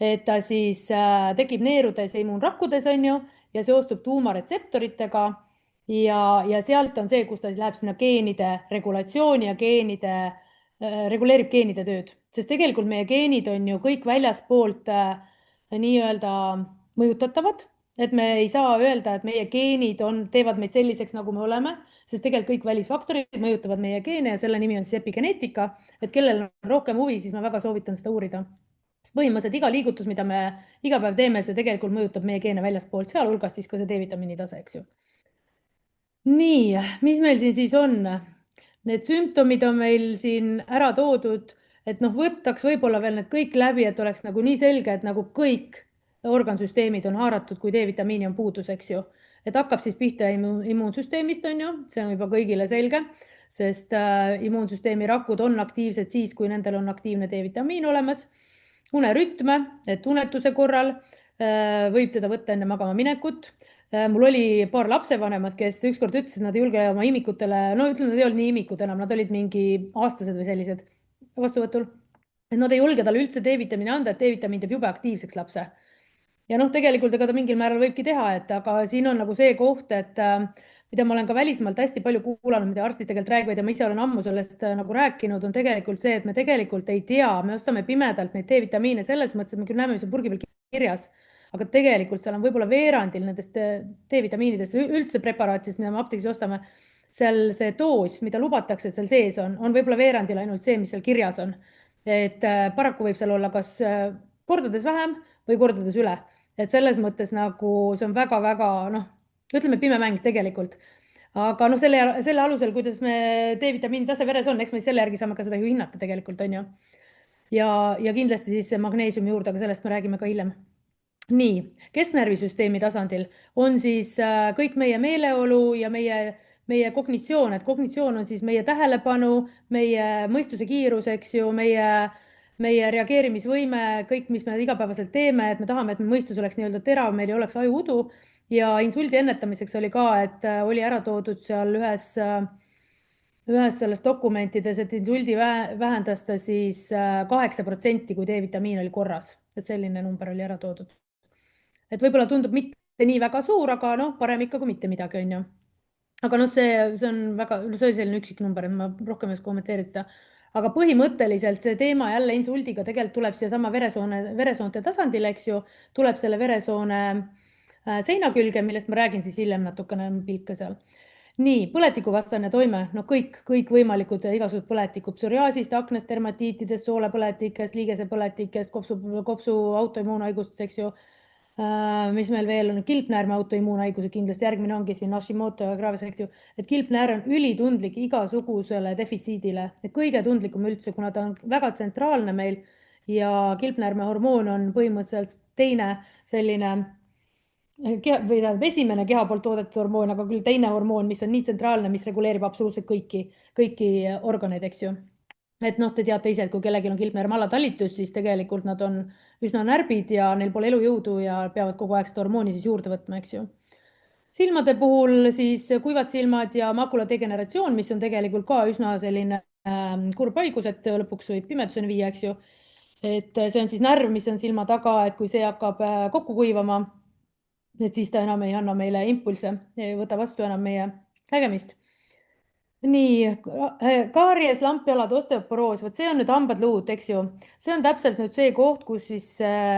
et ta siis tekib neerudes ja immuunrakkudes, on ju, ja seostub tuumaretseptoritega ja sealt on see, kus ta siis läheb sinna geenide regulatsiooni ja reguleerib geenide tööd. Sest tegelikult meie geenid on ju kõik väljaspoolt nii-öelda mõjutatavad, et me ei saa öelda, et meie geenid teevad meid selliseks, nagu me oleme, sest tegelikult kõik välisfaktorid mõjutavad meie geene ja selle nimi on siis epigeneetika, et kellel on rohkem huvi, siis ma väga soovitan seda uurida. Sest põhimõtteliselt iga liigutus, mida me iga päev teeme, see tegelikult mõjutab meie geene väljaspoolt, sealhulgas siis ka see D-vitamiini tase, eks ju. Nii, mis meil siin siis on? Need sümptomid on meil siin ära toodud, et võtaks võib-olla veel need kõik läbi, et oleks nagu nii selge, et nagu kõik organsüsteemid on haaratud, kui D-vitamiini on puudus, eks ju. Et hakkab siis pihta immuunsüsteemist, on ju, see on juba kõigile selge, sest immuunsüsteemi rakud on aktiivsed siis, kui nendel on aktiivne D-vitamiin olemas. Unerütme, et unetuse korral võib teda võtta enne magama minekut. Mul oli paar lapsevanemat, kes ükskord ütlesid, et nad ei julge oma imikutele, ütleme, nad ei olnud nii imikud enam, nad olid mingi aastased või sellised vastuvõtul. Et nad ei julge talle üldse D-vitamiini anda, et D-vitamiin teeb jube aktiivseks lapse. Ja tegelikult ega ta mingil määral võibki teha, aga siin on nagu see koht, et mida ma olen ka välismaalt hästi palju kuulanud, mida arstid tegelikult räägivad ja ma ise olen ammu sellest nagu rääkinud, on tegelikult see, et me tegelikult ei tea, me ostame pimedalt neid D-vitamiine selles mõttes, et me küll näeme, mis on purgi peal kirjas, aga tegelikult seal on võib-olla veerandil nendest D-vitamiinidest, üldse preparaatidest, mida me apteegis ostame, seal see doos, mida lubatakse, et seal sees on võib-olla veerandil ainult see, mis seal kirjas on. Et paraku võib seal olla kas kordades vähem või kordades üle. Et selles mõttes nagu see on väga-väga, ütleme pime mäng tegelikult. Aga selle alusel, kuidas me D-vitamiini tase veres on, eks me selle järgi saame ka seda ju hinnata tegelikult, on ju. Ja kindlasti siis magneesiumi juurde, aga sellest me räägime ka hiljem. Nii, kesknärvisüsteemi tasandil on siis kõik meie meeleolu ja meie kognitsioon, et kognitsioon on siis meie tähelepanu, meie mõistuse kiirus, eks ju, meie reageerimisvõime, kõik, mis me igapäevaselt teeme, et me tahame, et mõistus oleks nii-öelda terav, meil ei oleks ajuudu ja insuldi ennetamiseks oli ka, et oli ära toodud seal ühes selles dokumentides, et insuldi vähendas ta siis 8%, kui D-vitamiin oli korras, et selline number oli ära toodud. Et võib-olla tundub mitte nii väga suur, aga parem ikka kui mitte midagi, on ju. Aga see on väga, see oli selline üksik number, et ma rohkem ei oska kommenteerida seda. Aga põhimõtteliselt see teema jälle insuldiga tegelikult tuleb siia sama veresoonte tasandile, eks ju, tuleb selle veresoone seina külge, millest ma räägin siis hiljem natukene pilke seal. Nii, põletikuvastane toime, kõik võimalikud igasugused põletikud, psoriaasist, aknest, dermatiitidest, soolepõletikest, liigesepõletikest, kopsu autoimmuunhaigustest, eks ju. Mis meil veel on, kilpnäärme autoimmuunhaiguse kindlasti, järgmine ongi siin Hashimoto ja Graves, eks ju, et kilpnäär on ülitundlik igasugusele defitsiidile, kõige tundlikum üldse, kuna ta on väga tsentraalne meil ja kilpnäärme hormoon on põhimõtteliselt teine selline esimene keha poolt toodetud hormoon, aga küll teine hormoon, mis on nii tsentraalne, mis reguleerib absoluutselt kõiki organeid, eks ju. Et te teate ise, et kui kellelgi on kilpnäärme alatalitus, siis tegelikult nad on üsna närbid ja neil pole elujõudu ja peavad kogu aeg seda hormooni siis juurde võtma, eks ju. silmade puhul siis kuivad silmad ja makuladegeneratsioon, mis on tegelikult ka üsna selline kurb haigus, et lõpuks võib pimeduseni viia, eks ju. Et see on siis närv, mis on silma taga, et kui see hakkab kokku kuivama, et siis ta enam ei anna meile impulse, ei võta vastu enam meie nägemist. Nii, kaaries, lampjalad, osteoporoos, vot see on nüüd hambad, luud, eks ju. See on täpselt nüüd see koht, kus siis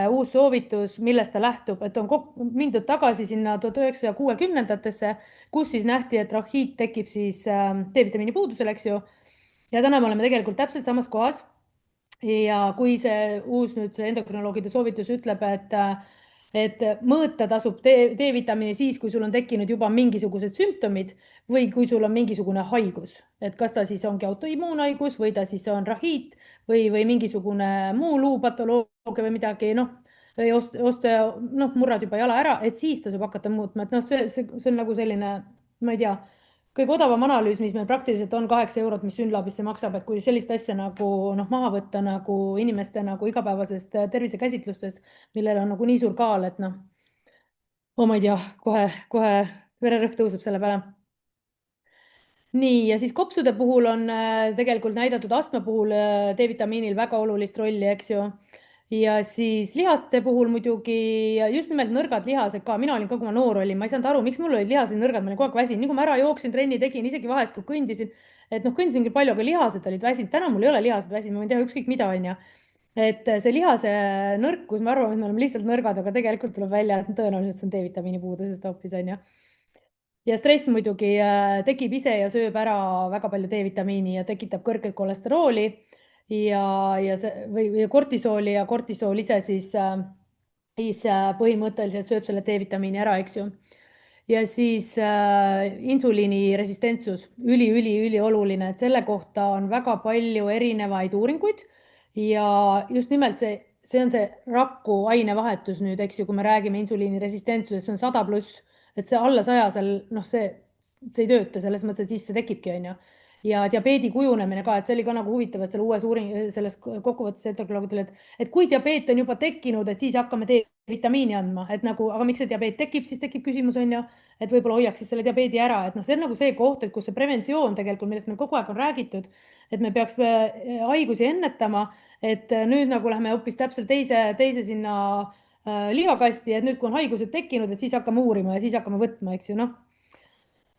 uus soovitus, millest ta lähtub, et on mindud tagasi sinna 1960-ndatesse, kus siis nähti, et rahiit tekib siis D-vitamiini puudusel, eks ju. Ja täna me oleme tegelikult täpselt samas kohas. Ja kui see uus nüüd see endokrinoloogide soovitus ütleb, et mõõta tasub D-vitamiini siis, kui sul on tekkinud juba mingisugused sümptomid või kui sul on mingisugune haigus, et kas ta siis ongi autoimmuunhaigus või ta siis on rahiit või mingisugune muu luupatoloogia või midagi, murrad juba jala ära, et siis ta saab hakata muutma, et see on nagu selline, ma ei tea, kõige odavam analüüs, mis meil praktiliselt on 8 eurot, mis Synlabisse maksab, et kui sellist asja nagu maha võtta nagu inimeste nagu igapäevasest tervisekäsitlustest, millel on nagu nii suur kaal, et ma ei tea, kohe vererõhk tõuseb selle peale. Nii, ja siis kopsude puhul on tegelikult näidatud astma puhul D-vitamiinil väga olulist rolli, eks ju. Ja siis lihaste puhul muidugi just nimelt nõrgad lihased ka. Mina olin ka, kui ma noor olin, ma ei saanud aru, miks mul olid lihased nõrgad, ma olin kogu aeg väsinud. Nii kui ma ära jooksin, trenni tegin, isegi vahest, kui kõndisin, et kõndisin küll palju, aga lihased olid väsinud. Täna mul ei ole lihased väsinud, ma võin teha ükskõik mida, on ju. Et see lihase nõrkus, ma arvan, et me oleme lihtsalt nõrgad, aga tegelikult tuleb välja, et tõenäoliselt see on D-vitamiini puudusest hoopis, on ju. Ja stress muidugi tekib ise ja sööb ära väga palju D-vitamiini ja tekitab kõrget kolesterooli või kortisooli ja kortisool ise siis põhimõtteliselt sööb selle D-vitamiini ära, eks ju. Ja siis insuliini resistentsus, üli oluline, et selle kohta on väga palju erinevaid uuringuid ja just nimelt see on see rakku ainevahetus nüüd, eks ju, kui me räägime insuliini resistentsusest, see on 100+, et see alla 100 seal, see ei tööta selles mõttes, et siis see tekibki, on ju. Ja diabeedi kujunemine ka, et see oli ka nagu huvitav, et selle uues selles kokkuvõttes endokrinoloogidel, et kui diabeet on juba tekkinud, et siis hakkame D-vitamiini andma, et nagu, aga miks see diabeet tekib, siis tekib küsimus, on ju, et võib-olla hoiaks siis selle diabeedi ära, et see on nagu see koht, et kus see preventsioon tegelikult, millest meil kogu aeg on räägitud, et me peaks haigusi ennetama, et nüüd nagu lähme hoopis täpselt teise sinna liivakasti, et nüüd, kui on haigused tekkinud, et siis hakkame uurima ja siis hakkame võtma, eks ju,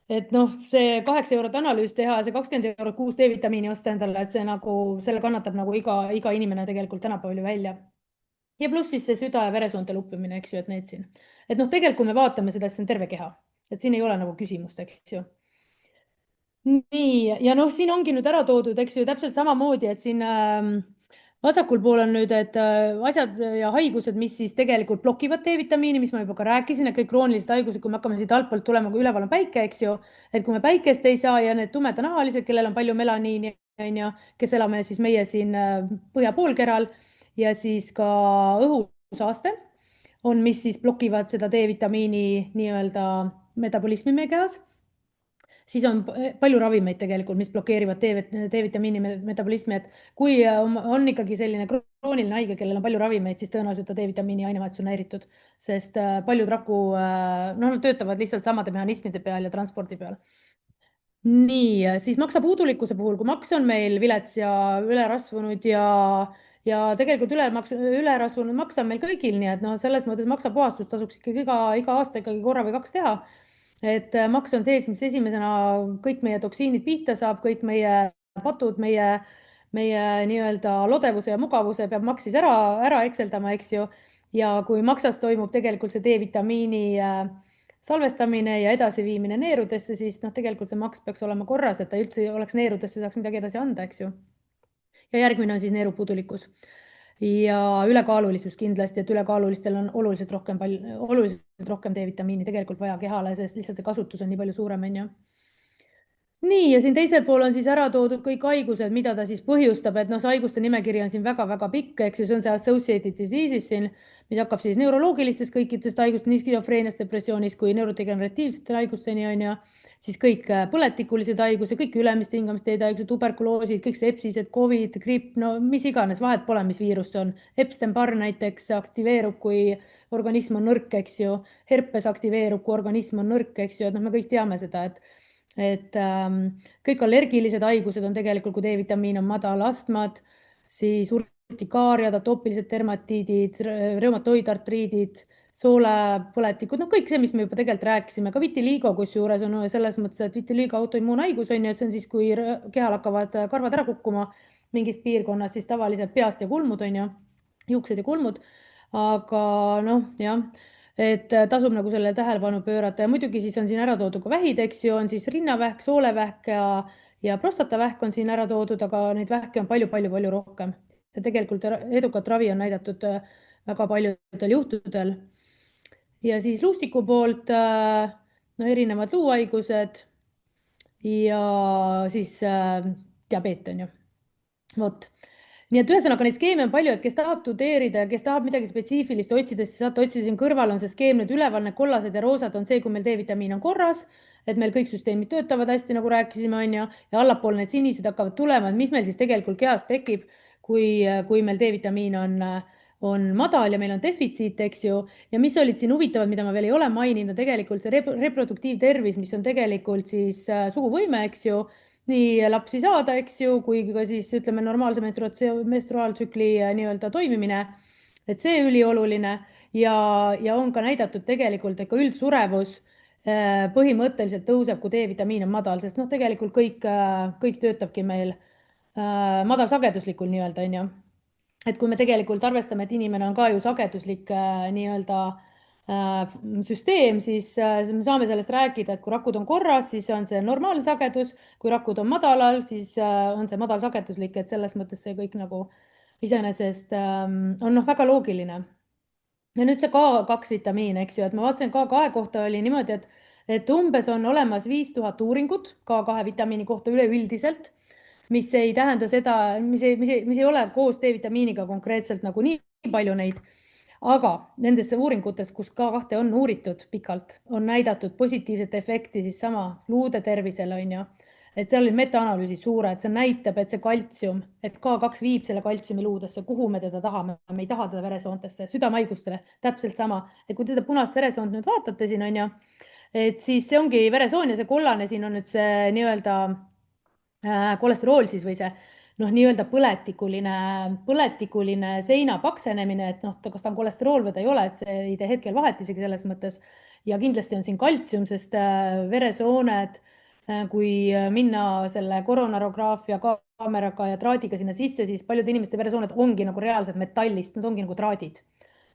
et see 8 eurot analüüs teha, see 20 eurot kuus D-vitamiini osta endale, et see nagu, selle kannatab nagu iga inimene tegelikult tänapäeval välja. Ja pluss siis see süda ja veresoonte luppimine, eks ju, et need siin. Et tegelikult, kui me vaatame seda, siis on terve keha, et siin ei ole nagu küsimust, eks ju. Nii, ja siin ongi nüüd ära toodud, eks ju, täpselt samamoodi, et siin vasakul pool on nüüd, et asjad ja haigused, mis siis tegelikult blokivad D-vitamiini, mis ma juba ka rääkisin, et kõik kroonilised haigused, kui me hakkame siit altpoolt tulema, kui üleval on päike, eks ju, et kui me päikest ei saa ja need tumedanahalised, kellel on palju melaniini, on ju, kes elame siis meie siin põhjapoolkeral ja siis ka õhusaaste on, mis siis blokivad seda D-vitamiini nii-öelda metabolismi meie kehas. Siis on palju ravimeid tegelikult, mis blokeerivad D-vitamiini metabolismi, et kui on ikkagi selline krooniline haige, kellel on palju ravimeid, siis tõenäoliselt D-vitamiini ainevahetus on häiritud, sest paljud raku töötavad lihtsalt samade mehhanismide peal ja transpordi peal. Nii, siis maksapuudulikkuse puhul, kui maks on meil vilets ja ülerasvunud ja tegelikult ülerasvunud maks on meil kõigil, nii et selles mõttes maksapuhastus tasuks ikkagi iga aasta ikkagi korra või 2 teha. Et maks on sees, mis esimesena kõik meie toksiinid pihta saab, kõik meie patud, meie nii-öelda lodevuse ja mugavuse peab maks siis ära ekseldama, eks ju. Ja kui maksas toimub tegelikult see D-vitamiini salvestamine ja edasiviimine neerudesse, siis tegelikult see maks peaks olema korras, et ta üldse oleks neerudesse, saaks midagi edasi anda, eks ju. Ja järgmine on siis neerupuudulikkus. Ja ülekaalulisus kindlasti, et ülekaalulistel on oluliselt rohkem D-vitamiini tegelikult vaja kehale, sest lihtsalt see kasutus on nii palju suurem, on ju. Nii, ja siin teisel pool on siis ära toodud kõik haigused, mida ta siis põhjustab, et see haiguste nimekiri on siin väga-väga pikk, eks ju, see on see associated diseases siin, mis hakkab siis neuroloogilistest kõikidest haigust, nii skisofreeniast, depressioonist kui neurodegeneratiivsete haigusteni, on ju. siis kõik põletikulised haigused, kõik ülemiste hingamisteede haigused, tuberkuloosid, kõik sepsised, Covid, gripp, no mis iganes, vahet pole, mis viirus see on. Epstein-Barr näiteks aktiveerub, kui organism on nõrk, eks ju. Herpes aktiveerub, kui organism on nõrk, eks ju, et me kõik teame seda, et kõik allergilised haigused on tegelikult, kui D-vitamiin on madal, astmad, siis urtikaariad, atoopilised dermatiidid, reumatoidartriidid, soolepõletikud, no kõik see, mis me juba tegelikult rääkisime, ka vitiligo kusjuures on selles mõttes, et vitiligo autoimmuunhaigus on ja see on siis, kui kehal hakkavad karvad ära kukkuma mingist piirkonnast, siis tavaliselt peast ja kulmud on ju, juuksed ja kulmud, aga noh, jah, et tasub nagu sellele tähelepanu pöörata ja muidugi siis on siin ära toodud ka vähid, eks ju, on siis rinnavähk, soolevähk ja prostatavähk on siin ära toodud, aga neid vähke on palju rohkem. Ja tegelikult edukat ravi on näidatud väga paljudel juhtudel. Ja siis luustiku poolt no, erinevad luuhaigused ja siis diabeet on ju. Vot. Nii et ühesõnaga neid skeeme on palju, et kes tahab tudeerida ja kes tahab midagi spetsiifilist otsida, siis saate otsida siin kõrval on see skeem nüüd üleval, need kollased ja roosad on see, kui meil D-vitamiin on korras, et meil kõik süsteemid töötavad hästi, nagu rääkisime, on ju, ja allapool need sinised hakkavad tulema, et mis meil siis tegelikult kehas tekib, kui meil D-vitamiin on madal ja meil on defitsiit, eks ju, ja mis olid siin huvitavad, mida ma veel ei ole maininud, on tegelikult see reproduktiivtervis, mis on tegelikult siis suguvõime, eks ju, nii lapsi saada, eks ju, kui ka siis ütleme normaalse menstruaaltsükli nii-öelda toimimine, et see ülioluline ja on ka näidatud tegelikult, et ka üldsurevus põhimõtteliselt tõuseb, kui D-vitamiin on madal, sest noh, tegelikult kõik töötabki meil madalsageduslikul nii-öelda, on ju. Et kui me tegelikult arvestame, et inimene on ka ju sageduslik nii-öelda süsteem, siis me saame sellest rääkida, et kui rakud on korras, siis on see normaalne sagedus, kui rakud on madalal, siis on see madalsageduslik, et selles mõttes see kõik nagu iseenesest on väga loogiline. Ja nüüd see K2 vitamiin, eks ju, et ma vaatasin K2 kohta oli niimoodi, et umbes on olemas 5000 uuringut K2 vitamiini kohta üleüldiselt, mis ei tähenda seda, mis ei ole koos D-vitamiiniga konkreetselt nagu nii palju neid, aga nendes uuringutes, kus K2 on uuritud pikalt, on näidatud positiivset efekti siis sama luude tervisele, on ju. Et seal olid metaanalüüsid suured, see näitab, et see kaltsium, et K2 viib selle kaltsiumi luudesse, kuhu me teda tahame, me ei taha teda veresoontesse, südamehaigustele, täpselt sama. Et kui te seda punast veresoont nüüd vaatate siin, on ju, et siis see ongi veresoon ja see kollane siin on nüüd see nii-öelda kolesterool siis või see noh, nii-öelda põletikuline seina paksenemine, et noh, kas ta on kolesterool või ta ei ole, et see ei tee hetkel vahet isegi selles mõttes. Ja kindlasti on siin kaltsium, sest veresooned, kui minna selle koronarograafia kaameraga ja traadiga sinna sisse, siis paljude inimeste veresooned ongi nagu reaalselt metallist, nad ongi nagu traadid.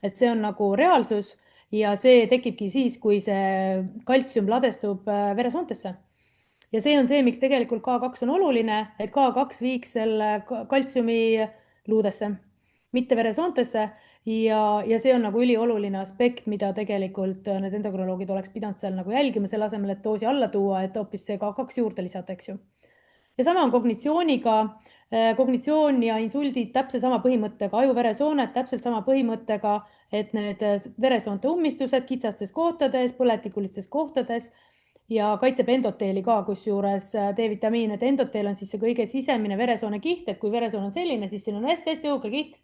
Et see on nagu reaalsus ja see tekibki siis, kui see kaltsium ladestub veresoontesse. Ja see on see, miks tegelikult K2 on oluline, et K2 viiks selle kaltsiumi luudesse, mitte veresoontesse ja see on nagu ülioluline aspekt, mida tegelikult need endokrinoloogid oleks pidanud seal nagu jälgima selle asemel, et doosi alla tuua, et hoopis see K2 juurde lisada, eks ju. Ja sama on kognitsiooniga, kognitsioon ja insuldid täpselt sama põhimõttega, ajuveresooned täpselt sama põhimõttega, et need veresoonte ummistused kitsastes kohtades, põletikulistes kohtades ja kaitseb endoteeli ka, kusjuures D-vitamiin, et endoteel on siis see kõige sisemine veresoone kiht, et kui veresoon on selline, siis siin on hästi õhuke kiht,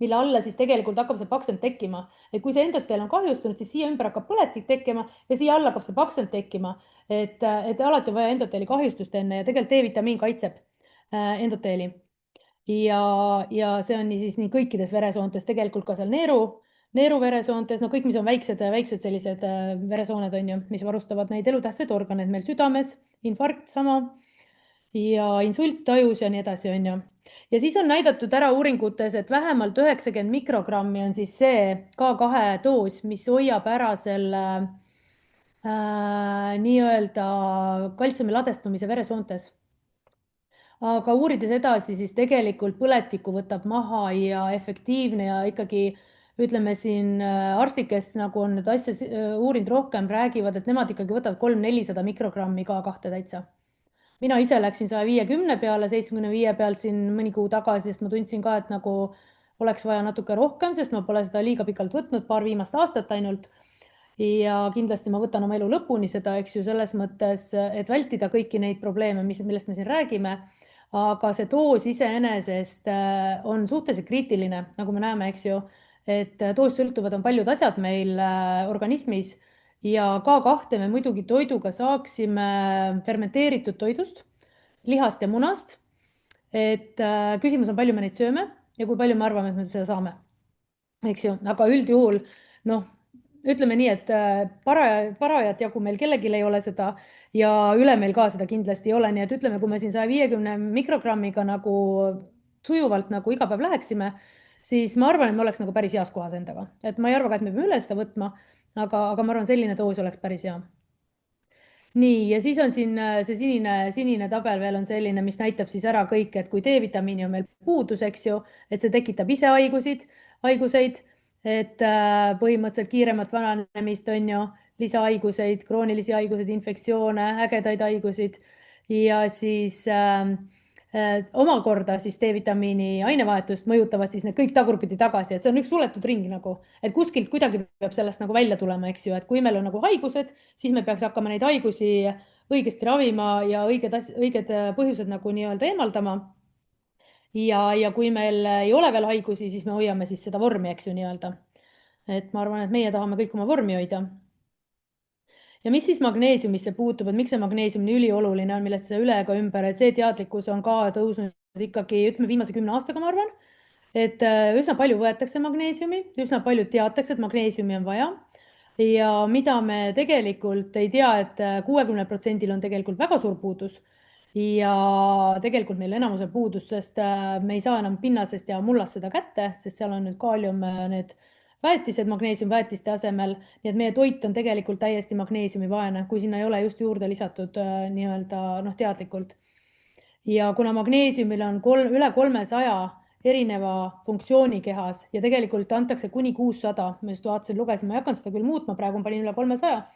mille alla siis tegelikult hakkab see paksent tekkima. Et kui see endoteel on kahjustunud, siis siia ümber hakkab põletik tekkima ja siia alla hakkab see paksent tekkima. Et alati on vaja endoteeli kahjustust enne ja tegelikult D-vitamiin kaitseb endoteeli. Ja see on nii kõikides veresoontes, tegelikult ka seal neeruveresoontes, no kõik, mis on väiksed sellised veresooned on ju, mis varustavad neid elutähtsaid organeid meil südames, infarkt sama ja insult ajus ja nii edasi on ju. Ja siis on näidatud ära uuringutes, et vähemalt 90 mikrogrammi on siis see K2 doos, mis hoiab ära selle nii-öelda kaltsiumi ladestumise veresoontes. Aga uurides edasi, siis tegelikult põletikku võtab maha ja efektiivne ja ikkagi ütleme siin arstid, kes nagu on need asja uurinud rohkem, räägivad, et nemad ikkagi võtavad 300-400 mikrogrammi K2 täitsa. Mina ise läksin 150 peale, 75 pealt siin mõni kuu tagasi, sest ma tundsin ka, et nagu oleks vaja natuke rohkem, sest ma pole seda liiga pikalt võtnud, paar viimast aastat ainult. ja kindlasti ma võtan oma elu lõpuni seda, eks ju, selles mõttes, et vältida kõiki neid probleeme, millest me siin räägime. Aga see doos iseenesest on suhteliselt kriitiline, nagu me näeme, eks ju, et doosist sõltuvad on paljud asjad meil organismis ja K2 me muidugi toiduga saaksime fermenteeritud toidust, lihast ja munast. Et küsimus on, palju me neid sööme ja kui palju me arvame, et me seda saame. Eks ju, aga üldjuhul, noh, ütleme nii, et parajat jagu meil kellelgi ei ole seda ja üle meil ka seda kindlasti ei ole. Nii et ütleme, kui me siin 150 mikrogrammiga nagu sujuvalt nagu iga päev läheksime, siis ma arvan, et me oleks nagu päris heas kohas endaga. Et ma ei arva ka, et me peame üle seda võtma, aga ma arvan, selline doos oleks päris hea. Nii, ja siis on siin see sinine tabel veel on selline, mis näitab siis ära kõik, et kui D-vitamiini on meil puudus, eks ju, et see tekitab ise haiguseid, et põhimõtteliselt kiiremat vananemist on ju, lisahaiguseid, kroonilisi haiguseid, infektsioone, ägedaid haigusid ja siis omakorda siis D-vitamiini ainevahetust mõjutavad siis need kõik tagurpidi tagasi, et see on üks suletud ring nagu, et kuskilt kuidagi peab sellest nagu välja tulema, eks ju, et kui meil on nagu haigused, siis me peaks hakkama neid haigusi õigesti ravima ja õiged põhjused nagu nii-öelda eemaldama. Ja kui meil ei ole veel haigusi, siis me hoiame siis seda vormi, eks ju nii-öelda. Et ma arvan, et meie tahame kõik oma vormi hoida. Ja mis siis magneesiumisse puutub, et miks see magneesium nii ülioluline on, millest see üle ega ümber, et see teadlikkus on ka tõusnud ikkagi, ütleme viimase 10 aastaga, ma arvan, et üsna palju võetakse magneesiumi, üsna palju teatakse, et magneesiumi on vaja. Ja mida me tegelikult ei tea, et 60% on tegelikult väga suur puudus ja tegelikult meil enamusel puudus, sest me ei saa enam pinnasest ja mullast seda kätte, sest seal on nüüd kaalium, need väetised magneesiumväetiste asemel, nii et meie toit on tegelikult täiesti magneesiumivaene, kui sinna ei ole just juurde lisatud nii-öelda teadlikult. Ja kuna magneesiumil on üle 300 erineva funktsiooni kehas ja tegelikult antakse kuni 600, ma just vaatasin, lugesin, ma ei hakanud seda küll muutma, praegu panin üle 300,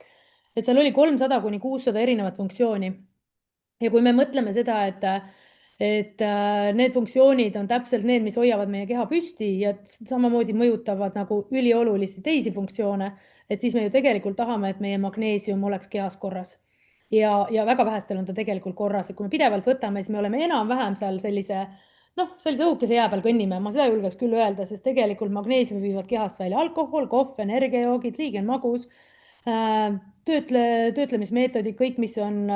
et seal oli 300 kuni 600 erinevat funktsiooni. Ja kui me mõtleme seda, et need funktsioonid on täpselt need, mis hoiavad meie keha püsti ja samamoodi mõjutavad nagu üliolulisi teisi funktsioone, et siis me ju tegelikult tahame, et meie magneesium oleks kehas korras. Ja väga vähestel on ta tegelikult korras, et kui me pidevalt võtame, siis me oleme enam-vähem seal sellise õhukese jää peal kõnnime, ma seda julgeks küll öelda, sest tegelikult magneesiumi viivad kehast välja alkohol, kohv, energiajoogid, liigen magus, töötlemismeetodid, kõik, mis on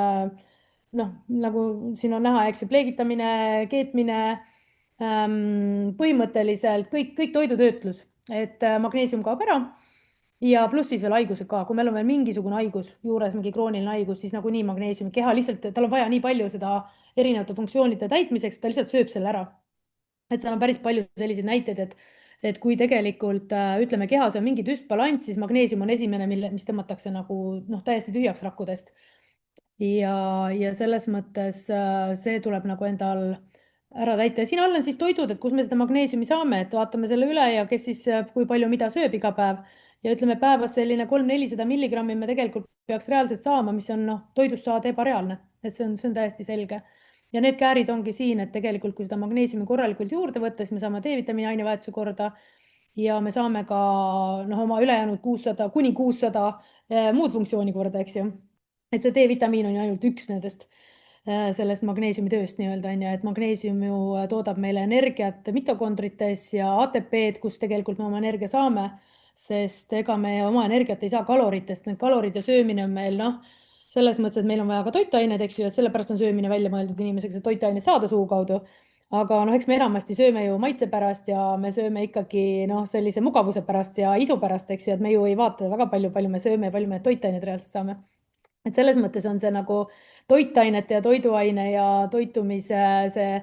nagu siin on näha, eks ju, pleegitamine, keetmine, põhimõtteliselt kõik toidutöötlus, et magneesium kaob ära ja pluss siis veel haigused ka. Kui meil on veel mingisugune haigus juures, mingi krooniline haigus, siis nagunii magneesiumi keha lihtsalt, tal on vaja nii palju seda erinevate funktsioonide täitmiseks, ta lihtsalt sööb selle ära. Et seal on päris palju selliseid näiteid, et kui tegelikult ütleme kehas on mingi düsbalans, siis magneesium on esimene, mis tõmmatakse nagu täiesti tühjaks rakkudest. Ja selles mõttes see tuleb nagu endal ära täita. Ja siin all on siis toidud, et kus me seda magneesiumi saame, et vaatame selle üle ja kes siis kui palju mida sööb iga päev. Ja ütleme päevas selline 300-400 milligrammi me tegelikult peaks reaalselt saama, mis on toidust saada ebareaalne. Et see on täiesti selge. Ja need käärid ongi siin, et tegelikult kui seda magneesiumi korralikult juurde võtta, siis me saame D-vitamiini ainevahetuse korda ja me saame ka oma ülejäänud 600 kuni 600 muud funktsiooni korda, eks ju. Et see D-vitamiin on ju ainult üks nendest sellest magneesiumi tööst nii-öelda, et magneesium ju toodab meile energiat mitokondrites ja ATP-d, kus tegelikult me oma energia saame, sest ega me oma energiat ei saa kaloritest. Need kaloride söömine on meil selles mõttes, et meil on vaja ka toitained, eks ju, et sellepärast on söömine välja mõeldud inimeseks, et toitaine saada suu kaudu. Aga eks me enamasti sööme ju maitse pärast ja me sööme ikkagi sellise mugavuse pärast ja isu pärast, eks ju, et me ju ei vaata väga palju me sööme ja palju me toitained reaalselt saame. Et selles mõttes on see nagu toitainete ja toiduaine ja toitumise see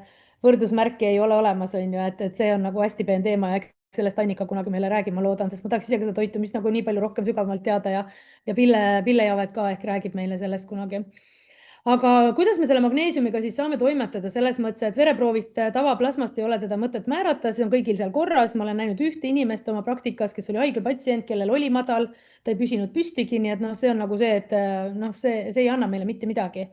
võrdusmärki ei ole olemas, on ju, et see on nagu hästi peen teema ja sellest Annika kunagi meile räägib, ma loodan, sest ma tahaks ise ka seda toitumist nagu nii palju rohkem sügavamalt teada ja Pille Javet ka ehk räägib meile sellest kunagi. Aga kuidas me selle magneesiumiga siis saame toimetada selles mõttes, et vereproovist tavaplasmast ei ole teda mõtet määrata, see on kõigil seal korras. Ma olen näinud ühte inimest oma praktikas, kes oli haiglapatsient, kellel oli madal, ta ei püsinud püstigi, nii et see on nagu see, et see ei anna meile mitte midagi.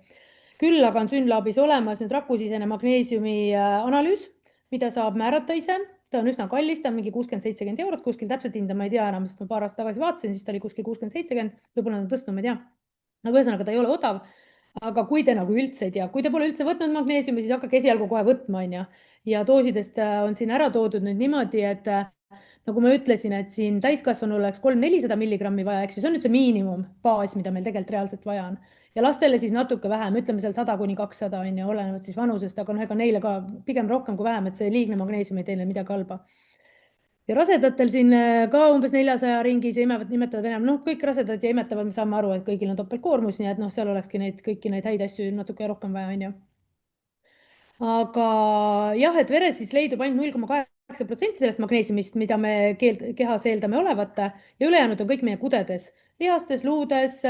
Küll aga on Synlabis olemas nüüd rakusisene magneesiumi analüüs, mida saab määrata ise. ta on üsna kallis, ta on mingi 60-70 eurot, kuskil täpselt hinda ma ei tea enam, sest ma paar aastat tagasi vaatasin, siis ta oli kuskil 60-70, võib-olla on tõstnud, ma ei tea. Aga ühesõnaga, ta ei ole odav. Aga kui te nagu üldse ei tea, kui te pole üldse võtnud magneesiumi, siis hakake esialgu kohe võtma, on ju. Ja doosidest on siin ära toodud nüüd niimoodi, et nagu ma ütlesin, et siin täiskasvanul oleks 300-400 milligrammi vaja, eks ju, see on nüüd see miinimumbaas, mida meil tegelikult reaalselt vaja on. Ja lastele siis natuke vähem, ütleme seal 100-200 on ju, olenevalt siis vanusest, aga ega neile ka pigem rohkem kui vähem, et see liigne magneesium ei tee neile midagi halba. Ja rasedatel siin ka umbes 400 ringis ja nimetavad enam, noh, kõik rasedad ja imetavad, me saame aru, et kõigil on topeltkoormus, nii et noh, seal olekski kõiki neid häid asju natuke rohkem vaja, on ju. Aga jah, et veres siis leidub ainult 0,8% sellest magneesiumist, mida me kehas eeldame olevat ja ülejäänud on kõik meie kudedes, lihastes, luudes,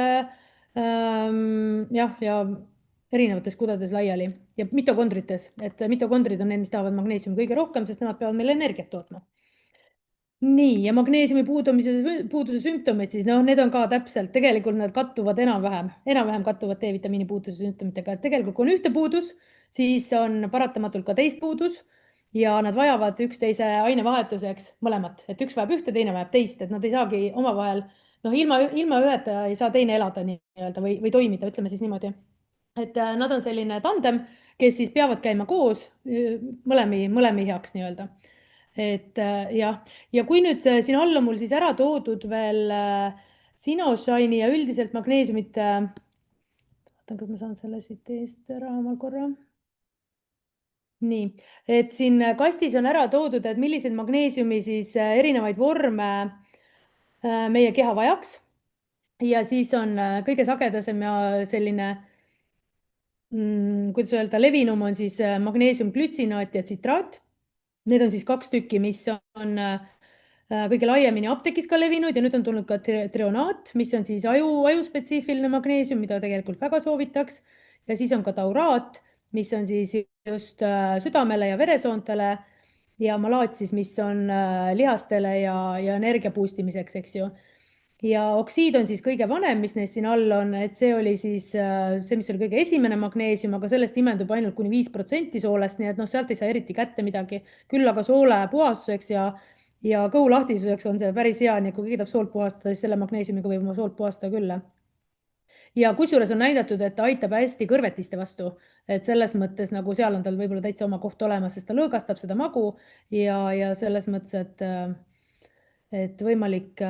jah, ja erinevates kudedes laiali ja mitokondrites, et mitokondrid on need, mis tahavad magneesiumi kõige rohkem, sest nemad peavad meile energiat tootma. Nii, ja magneesiumi puuduse sümptomid siis, noh, need on ka täpselt, tegelikult nad kattuvad enam-vähem kattuvad D-vitamiini puuduse sümptomitega, et tegelikult kui on ühte puudus, siis on paratamatult ka teist puudus ja nad vajavad üksteise ainevahetuseks mõlemat, et üks vajab ühte, teine vajab teist, et nad ei saagi omavahel, noh, ilma üheta ei saa teine elada nii-öelda või toimida, ütleme siis niimoodi. Et nad on selline tandem, kes siis peavad käima koos mõlemi heaks nii-öelda. Et jah, ja kui nüüd siin all on mul siis ära toodud veel Sinoshine'i ja üldiselt magneesiumit, vaatan, kas ma saan selle siit eest ära omal korra. Nii, et siin kastis on ära toodud, et milliseid magneesiumi siis erinevaid vorme meie keha vajaks. Ja siis on kõige sagedasem ja selline, kuidas öelda, levinum on siis magneesiumglütsinaat ja tsitraat. Need on siis 2 tükki, mis on kõige laiemini apteegis ka levinud ja nüüd on tulnud ka treonaat, mis on siis ajuspetsiifiline magneesium, mida tegelikult väga soovitaks. Ja siis on ka tauraat, mis on siis just südamele ja veresoontele ja malaat siis, mis on lihastele ja energia boostimiseks, eks ju. Ja oksiid on siis kõige vanem, mis neist siin all on, et see oli siis see, mis oli kõige esimene magneesium, aga sellest imendub ainult kuni 5% soolest, nii et noh, sealt ei saa eriti kätte midagi. Küll aga soole puhastuseks ja kõhu lahtisuseks on see päris hea, nii et kui keegi tahab soolt puhastada, siis selle magneesiumiga võib oma soolt puhastada küll. Ja kusjuures on näidatud, et ta aitab hästi kõrvetiste vastu, et selles mõttes nagu seal on tal võib-olla täitsa oma koht olemas, sest ta lõõgastab seda magu ja selles mõttes, et võimalik,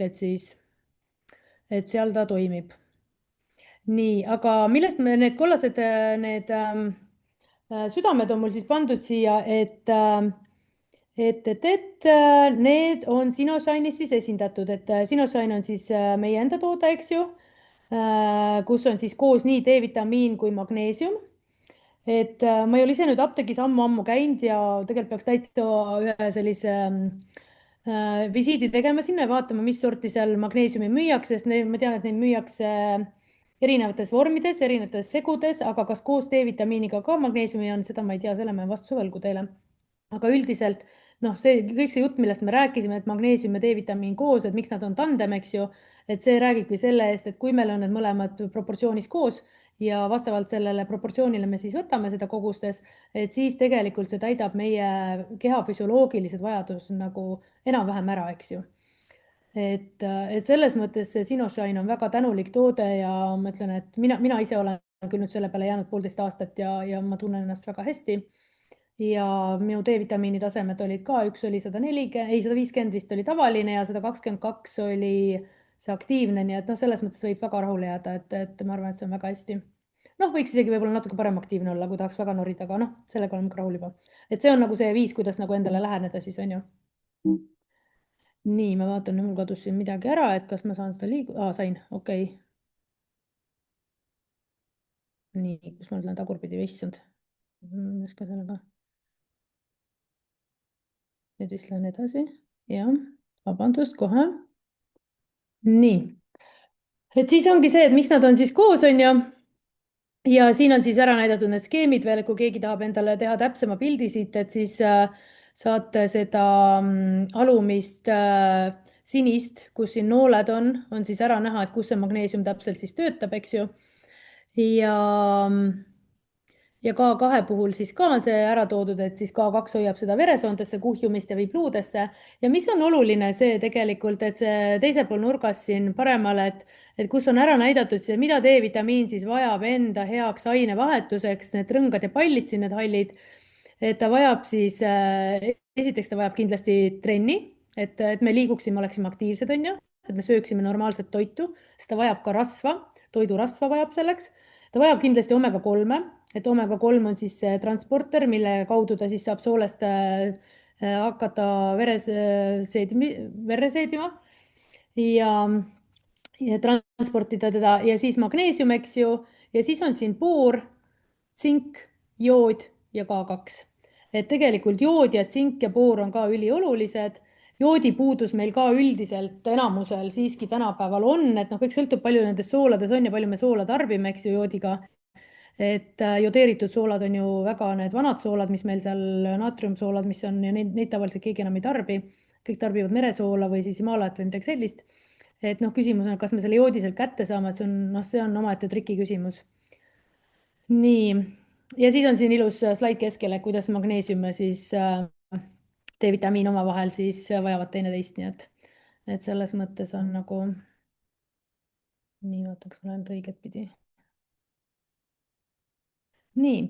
et seal ta toimib. Nii, aga millest me need kollased, need südamed on mul siis pandud siia, et need on Sinoshine'is siis esindatud, et Sinoshine on siis meie enda toode, eks ju, kus on siis koos nii D-vitamiin kui magneesium. Et ma ei ole ise nüüd apteegis ammu käinud ja tegelikult peaks täitsa ühe sellise visiidi tegema sinna ja vaatama, mis sorti seal magneesiumi müüakse, sest ma tean, et neid müüakse erinevates vormides, erinevates segudes, aga kas koos D-vitamiiniga ka magneesiumi on, seda ma ei tea, selle ma vastuse võlgu teile. Aga üldiselt, noh, kõik see jutt, millest me rääkisime, et magneesium ja D-vitamiin koos, et miks nad on tandem, eks ju, et see räägibki selle eest, et kui meil on need mõlemad proportsioonis koos ja vastavalt sellele proportsioonile me siis võtame seda kogustes, et siis tegelikult see täidab meie keha füsioloogilised vajadused nagu enam-vähem ära, eks ju. Et selles mõttes see Sinoshine on väga tänulik toode ja ma ütlen, et mina ise olen küll nüüd selle peale jäänud 1,5 aastat ja ma tunnen ennast väga hästi. Ja minu D-vitamiini tasemed olid ka, üks oli 150 vist oli tavaline ja 122 oli see aktiivne, nii et noh, selles mõttes võib väga rahule jääda, et ma arvan, et see on väga hästi. Noh, võiks isegi võib-olla natuke parem aktiivne olla, kui tahaks väga norida, aga noh, sellega olen ka rahul juba. Et see on nagu see viis, kuidas nagu endale läheneda siis, on ju. Nii, ma vaatan, mul kadus siin midagi ära, et kas ma saan seda sain, okei. Nii, kus ma lähen tagurpidi või issand. Ma ei oska sellega. Nüüd vist lähen edasi. Jah, vabandust kohe. Nii, et siis ongi see, et miks nad on siis koos, on ju. Ja siin on siis ära näidatud need skeemid veel, kui keegi tahab endale teha täpsema pildi siit, et siis saate seda alumist sinist, kus siin nooled on siis ära näha, et kus see magneesium täpselt siis töötab, eks ju. ja K2 puhul siis ka on see ära toodud, et siis K2 hoiab seda veresoontesse kuhjumist ja viib luudesse. Ja mis on oluline see tegelikult, et see teisel pool nurgas siin paremal, et kus on ära näidatud see, mida D-vitamiin siis vajab enda heaks ainevahetuseks, need rõngad ja pallid siin, need hallid, et ta vajab siis, esiteks ta vajab kindlasti trenni, et me liiguksime, oleksime aktiivsed, on ju, et me sööksime normaalset toitu, sest ta vajab ka rasva, toidurasva vajab selleks. Ta vajab kindlasti omega-3, et omega-3 on siis see transporter, mille kaudu ta siis saab soolest hakata verre seedima ja transportida teda ja siis magneesium, eks ju, ja siis on siin boor, tsink, jood ja K2. Et tegelikult jood ja tsink ja boor on ka üliolulised. Joodipuudus meil ka üldiselt enamusel siiski tänapäeval on, et noh, kõik sõltub palju nendest soolades on ja palju me soola tarbime, eks ju, joodiga. Et jodeeritud soolad on ju väga need vanad soolad, mis meil seal naatriumsoolad, mis on ja neid tavaliselt keegi enam ei tarbi. Kõik tarbivad meresoola või siis Himaalat või midagi sellist. Et noh, küsimus on, kas me selle joodi sealt kätte saame, see on omaette triki küsimus. Nii, ja siis on siin ilus slaid keskel, kuidas magneesium ja siis D-vitamiin omavahel siis vajavad teineteist, nii et selles mõttes on nagu, nii vaataks, ma lähen õiget pidi. Nii,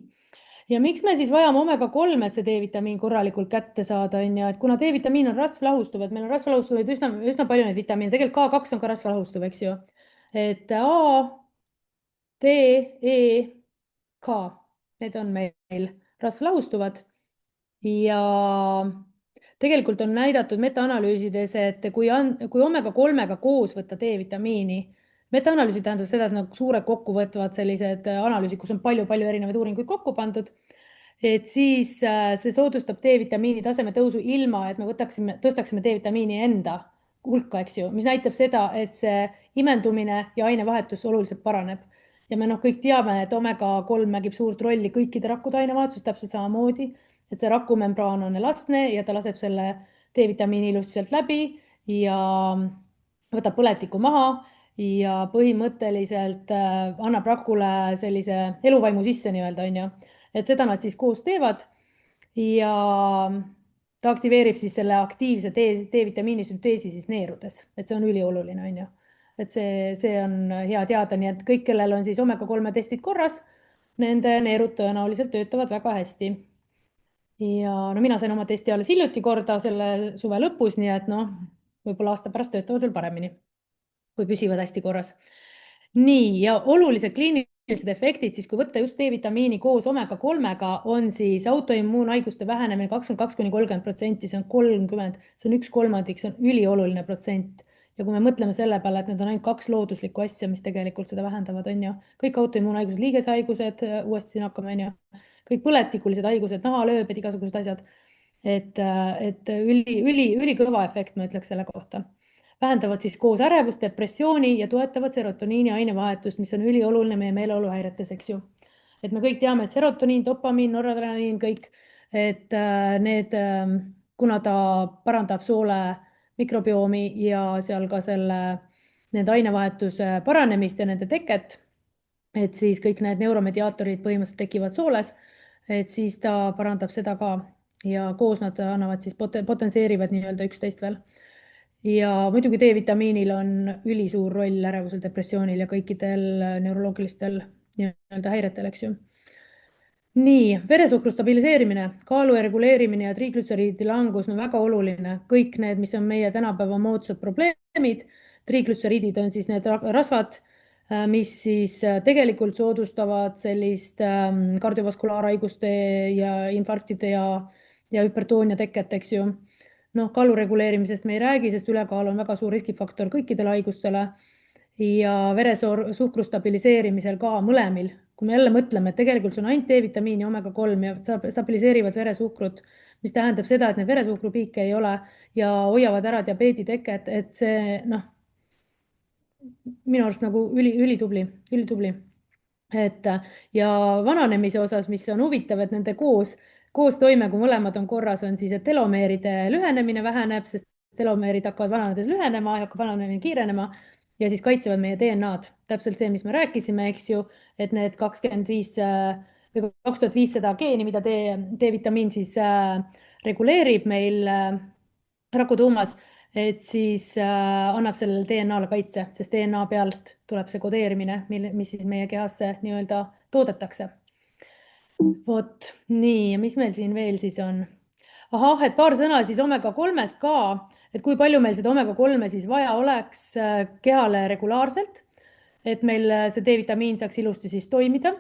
ja miks me siis vajame omega-3, et see D-vitamiin korralikult kätte saada, on ju, et kuna D-vitamiin on rasvlahustuv, et meil on rasvlahustuvaid üsna palju neid vitamiine, tegelikult K2 on ka rasvlahustuv, eks ju, et A, D, E, K, need on meil rasvlahustuvad ja tegelikult on näidatud metaanalüüsides, et kui omega-3-ga koos võtta D-vitamiini, metaanalüüsi tähendab seda, et nagu suured kokkuvõtvad sellised analüüsid, kus on palju-palju erinevaid uuringuid kokku pandud, et siis see soodustab D-vitamiini taseme tõusu ilma, et me tõstaksime D-vitamiini enda hulka, eks ju, mis näitab seda, et see imendumine ja ainevahetus oluliselt paraneb. Ja me kõik teame, et omega-3 mängib suurt rolli kõikide rakkude ainevahetuses täpselt samamoodi, et see rakumembraan on elastne ja ta laseb selle D-vitamiini ilusti sealt läbi ja võtab põletikku maha ja põhimõtteliselt annab rakule sellise eluvaimu sisse nii-öelda, on ju. Et seda nad siis koos teevad ja ta aktiveerib siis selle aktiivse D-vitamiini sünteesi siis neerudes, et see on ülioluline, on ju. Et see on hea teada, nii et kõik, kellel on siis omega-3 testid korras, nende neerud tõenäoliselt töötavad väga hästi. Ja no mina sain oma testi alles hiljuti korda selle suve lõpus, nii et noh, võib-olla aasta pärast töötavad veel paremini, kui püsivad hästi korras. Nii, ja olulised kliinilised efektid, siis kui võtta just D-vitamiini koos omega-3-ga, on siis autoimmuunhaiguste vähenemine 22–30%, see on 30, see on 1/3, see on ülioluline protsent. Ja kui me mõtleme selle peale, et need on ainult 2 looduslikku asja, mis tegelikult seda vähendavad, on ju. Kõik autoimmuunhaigused, liigeshaigused, uuesti siin hakkame, on ju. Kõik põletikulised haigused, nahalööbed, igasugused asjad. Et ülikõva efekt, ma ütleks selle kohta. Vähendavad siis koos ärevust, depressiooni ja toetavad serotoniini ainevahetust, mis on ülioluline meie meeleoluhäiretes, eks ju. Et me kõik teame, et serotoniin, dopamiin, noradrenaliin, kõik, et need, kuna ta parandab soole mikrobiomi ja seal ka nende ainevahetuse paranemist ja nende teket, et siis kõik need neuromediaatorid põhimõtteliselt tekivad sooles, et siis ta parandab seda ka ja koos nad annavad siis potentseerivad nii-öelda üksteist veel. Ja muidugi D-vitamiinil on ülisuur roll ärevusel, depressioonil ja kõikidel neuroloogilistel nii-öelda häiretel, eks ju. Nii, veresuhkru stabiliseerimine, kaalu reguleerimine ja triiglütseriidi langus on väga oluline. Kõik need, mis on meie tänapäeva moodsad probleemid, triiglütseriidid on siis need rasvad, mis siis tegelikult soodustavad sellist kardiovaskulaarhaiguste ja infarktide ja hüpertoonia teket, eks ju. Noh, kaalu reguleerimisest me ei räägi, sest ülekaal on väga suur riskifaktor kõikidele haigustele ja veresuhkru stabiliseerimisel ka mõlemil. Kui me jälle mõtleme, et tegelikult see on ainult D-vitamiin ja omega-3 ja stabiliseerivad veresuhkrut, mis tähendab seda, et need veresuhkrupiike ei ole ja hoiavad ära diabeediteket, et see minu arust nagu ülitubli. Et ja vananemise osas, mis on huvitav, et nende koos toime, kui mõlemad on korras, on siis, et telomeeride lühenemine väheneb, sest telomeerid hakkavad vananedes lühenema ja hakkab vananemine kiirenema ja siis kaitsevad meie DNA-d. Täpselt see, mis me rääkisime, eks ju, et need 25 või 2500 geeni, mida D-vitamiin siis reguleerib meil rakutuumas, et siis annab sellele DNA-le kaitse, sest DNA pealt tuleb see kodeerimine, mis siis meie kehasse nii-öelda toodetakse. Vot nii, ja mis meil siin veel siis on? Ahah, et paar sõna siis omega-3-st ka, et kui palju meil seda omega-3 siis vaja oleks kehale regulaarselt, et meil see D-vitamiin saaks ilusti siis toimida.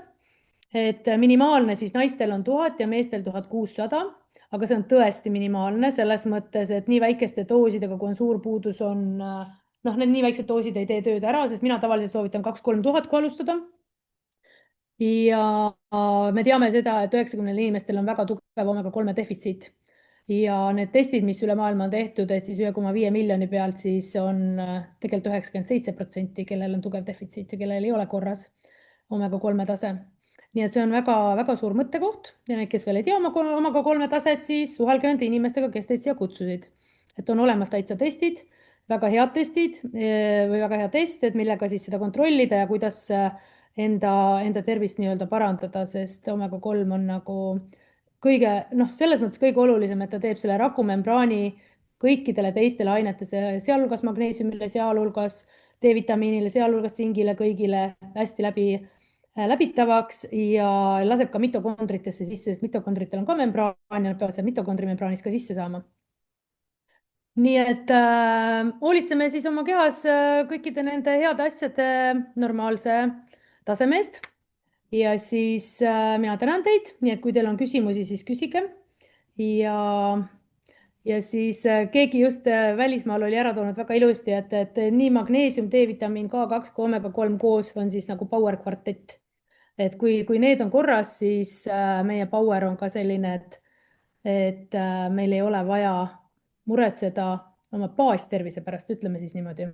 Et minimaalne siis naistel on 1000 ja meestel 1600, aga see on tõesti minimaalne selles mõttes, et nii väikeste doosidega, kui on suur puudus, on need nii väiksed doosid ei tee tööd ära, sest mina tavaliselt soovitan 2-3 tuhat, kui alustada. Ja me teame seda, et 90 inimestel on väga tugev omega-3 defitsiit ja need testid, mis üle maailma on tehtud, et siis 1,5 miljoni pealt siis on tegelikult 97%, kellel on tugev defitsiit ja kellel ei ole korras omega-3 tase. Nii et see on väga suur mõttekoht ja need, kes veel ei tea omega-3 taset, siis suhelge nende inimestega, kes teid siia kutsusid. Et on olemas täitsa testid, väga head testid või väga hea test, et millega siis seda kontrollida ja kuidas enda tervist nii-öelda parandada, sest omega-3 on nagu kõige, selles mõttes kõige olulisem, et ta teeb selle rakumembraani kõikidele teistele ainetele, sealhulgas magneesiumile, sealhulgas D-vitamiinile, sealhulgas tsingile, kõigile hästi läbitavaks ja laseb ka mitokondritesse sisse, sest mitokondritel on ka membraan ja nad peavad seal mitokondrimembraanis ka sisse saama. Nii et hoolitseme siis oma kehas kõikide nende heade asjade normaalse taseme eest. Ja siis mina tänan teid, nii et kui teil on küsimusi, siis küsige. Ja siis keegi just välismaal oli ära toonud väga ilusti, et nii magneesium, D-vitamiin, K2 kui omega-3 koos on siis nagu power kvartett. Et kui need on korras, siis meie power on ka selline, et meil ei ole vaja muretseda oma baastervise pärast, ütleme siis niimoodi.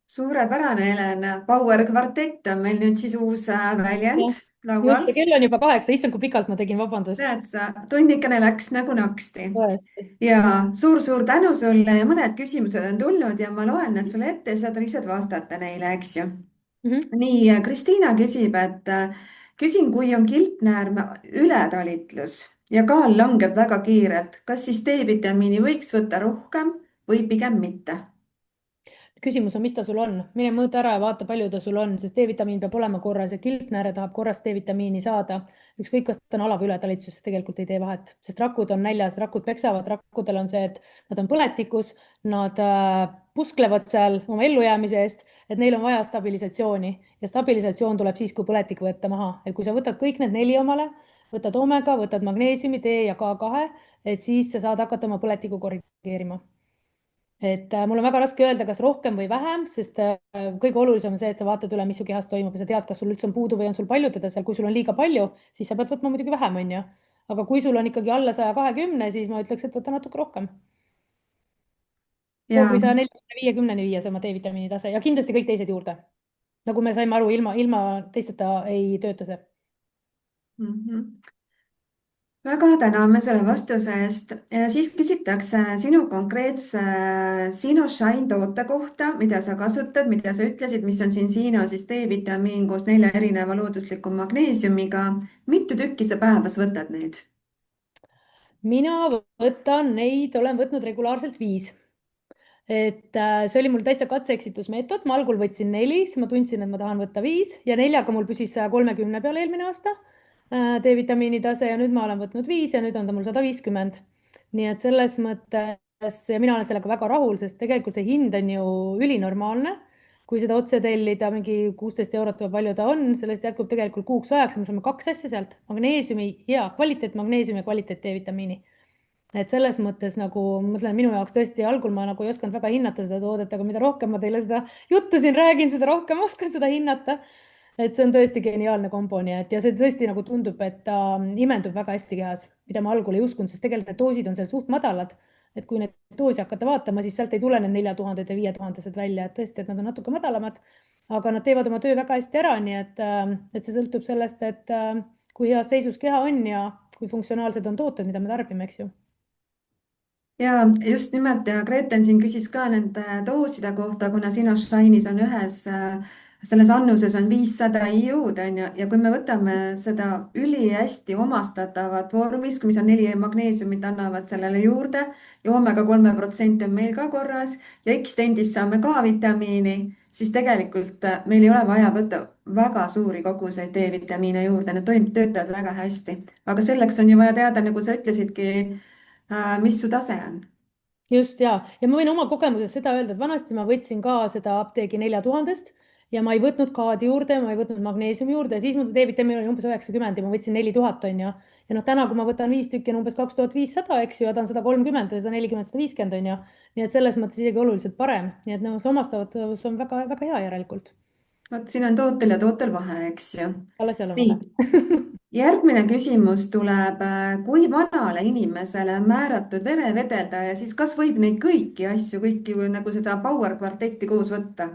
Suurepärane, Helen. Power kvartett on meil nüüd siis uus väljend laual. Just, kell on juba 8, issand, kui pikalt ma tegin, vabandust. Tead sa, tunnikene läks nagu naksti. Tõesti. Ja suur tänu sulle ja mõned küsimused on tulnud ja ma loen need sulle ette ja saad lihtsalt vastata neile, eks ju. Nii, Kristiina küsib, et küsin, kui on kilpnäärme ületalitlus ja kaal langeb väga kiirelt, kas siis D-vitamiini võiks võtta rohkem või pigem mitte? Küsimus on, mis ta sul on? Mine mõõda ära ja vaata, palju ta sul on, sest D-vitamiin peab olema korras ja kilpnääre tahab korras D-vitamiini saada. Ükskõik, kas ta on ala- või ületalitsus, tegelikult ei tee vahet, sest rakud on näljas, rakud peksavad, rakkudel on see, et nad on põletikus, nad pusklevad seal oma ellujäämise eest, et neil on vaja stabilisatsiooni ja stabilisatsioon tuleb siis, kui põletik võtta maha. Et kui sa võtad kõik need 4 omale, võtad omega, võtad magneesiumi, D ja K2, et siis sa saad hakata oma põletiku korrigeerima. Et mul on väga raske öelda, kas rohkem või vähem, sest kõige olulisem on see, et sa vaatad üle, mis su kehas toimub ja sa tead, kas sul üldse on puudu või on sul palju teda seal. Kui sul on liiga palju, siis sa pead võtma muidugi vähem, on ju. Aga kui sul on ikkagi alla 120, siis ma ütleks, et võta natuke rohkem. Või 140-50-ni viia see oma D-vitamiini tase ja kindlasti kõik teised juurde. Nagu me saime aru, ilma teisteta ei tööta see. Väga täname selle vastuse eest. Ja siis küsitakse sinu konkreetse Sinoshine toote kohta, mida sa kasutad, mida sa ütlesid, mis on siin Sino siis D-vitamiin koos 4 erineva loodusliku magneesiumiga. Mitu tükki sa päevas võtad neid? Mina võtan neid, olen võtnud regulaarselt 5. Et see oli mul täitsa katse-eksitusmeetod. Ma algul võtsin 4, siis ma tundsin, et ma tahan võtta 5 ja 4-ga mul püsis 130 peal eelmine aasta. D-vitamiini tase ja nüüd ma olen võtnud 5 ja nüüd on ta mul 150. Nii et selles mõttes ja mina olen sellega väga rahul, sest tegelikult see hind on ju ülinormaalne. Kui seda otse tellida, mingi 16 eurot või palju ta on, sellest jätkub tegelikult kuuks ajaks ja me saame 2 asja sealt. Magneesiumi ja kvaliteet magneesiumi ja kvaliteet D-vitamiini. Et selles mõttes nagu, mõtlen, minu jaoks tõesti algul ma nagu ei osanud väga hinnata seda toodet, aga mida rohkem ma teile seda juttu siin räägin, seda rohkem oskan seda hinnata. Et see on tõesti geniaalne kombo, nii et ja see tõesti nagu tundub, et ta imendub väga hästi kehas, mida ma algul ei uskunud, sest tegelikult need doosid on seal suht madalad. Et kui need doosi hakata vaatama, siis sealt ei tule need 4000 ja 5000 välja, et tõesti, et nad on natuke madalamad, aga nad teevad oma töö väga hästi ära, nii et see sõltub sellest, et kui heas seisus keha on ja kui funktsionaalsed on tooted, mida me tarbime, eks ju. Ja just nimelt ja Greten siin küsis ka nende dooside kohta, kuna Sinoshine'is on ühes selles annuses on 500 IU-d on ju, ja kui me võtame seda ülihästi omastatavat vormis, mis on 4 magneesiumit, annavad sellele juurde ja oomega-3% on meil ka korras ja X-tendist saame ka vitamiini, siis tegelikult meil ei ole vaja võtta väga suuri koguseid D-vitamiine juurde, need töötavad väga hästi. aga selleks on ju vaja teada, nagu sa ütlesidki, mis su tase on. Just ja ma võin oma kogemuses seda öelda, et vanasti ma võtsin ka seda apteegi 4000-st ja ma ei võtnud kaadi juurde, ma ei võtnud magneesiumi juurde ja siis mul D-vitamiin oli umbes 90 ja ma võtsin 4000 on ju. Ja noh, täna, kui ma võtan 5 tükki on umbes 2500, eks ju, ja ta on 130 või 140, 150 on ju. Nii et selles mõttes isegi oluliselt parem. Nii et noh, see omastavus on väga, väga hea järelikult. Vot siin on tootel ja tootel vahe, eks ju. Alles seal on Nii. vahe. Järgmine küsimus tuleb, kui vanale inimesele on määratud verevedeldaja, siis kas võib neid kõiki asju, kõiki nagu seda Power kvartetti koos võtta?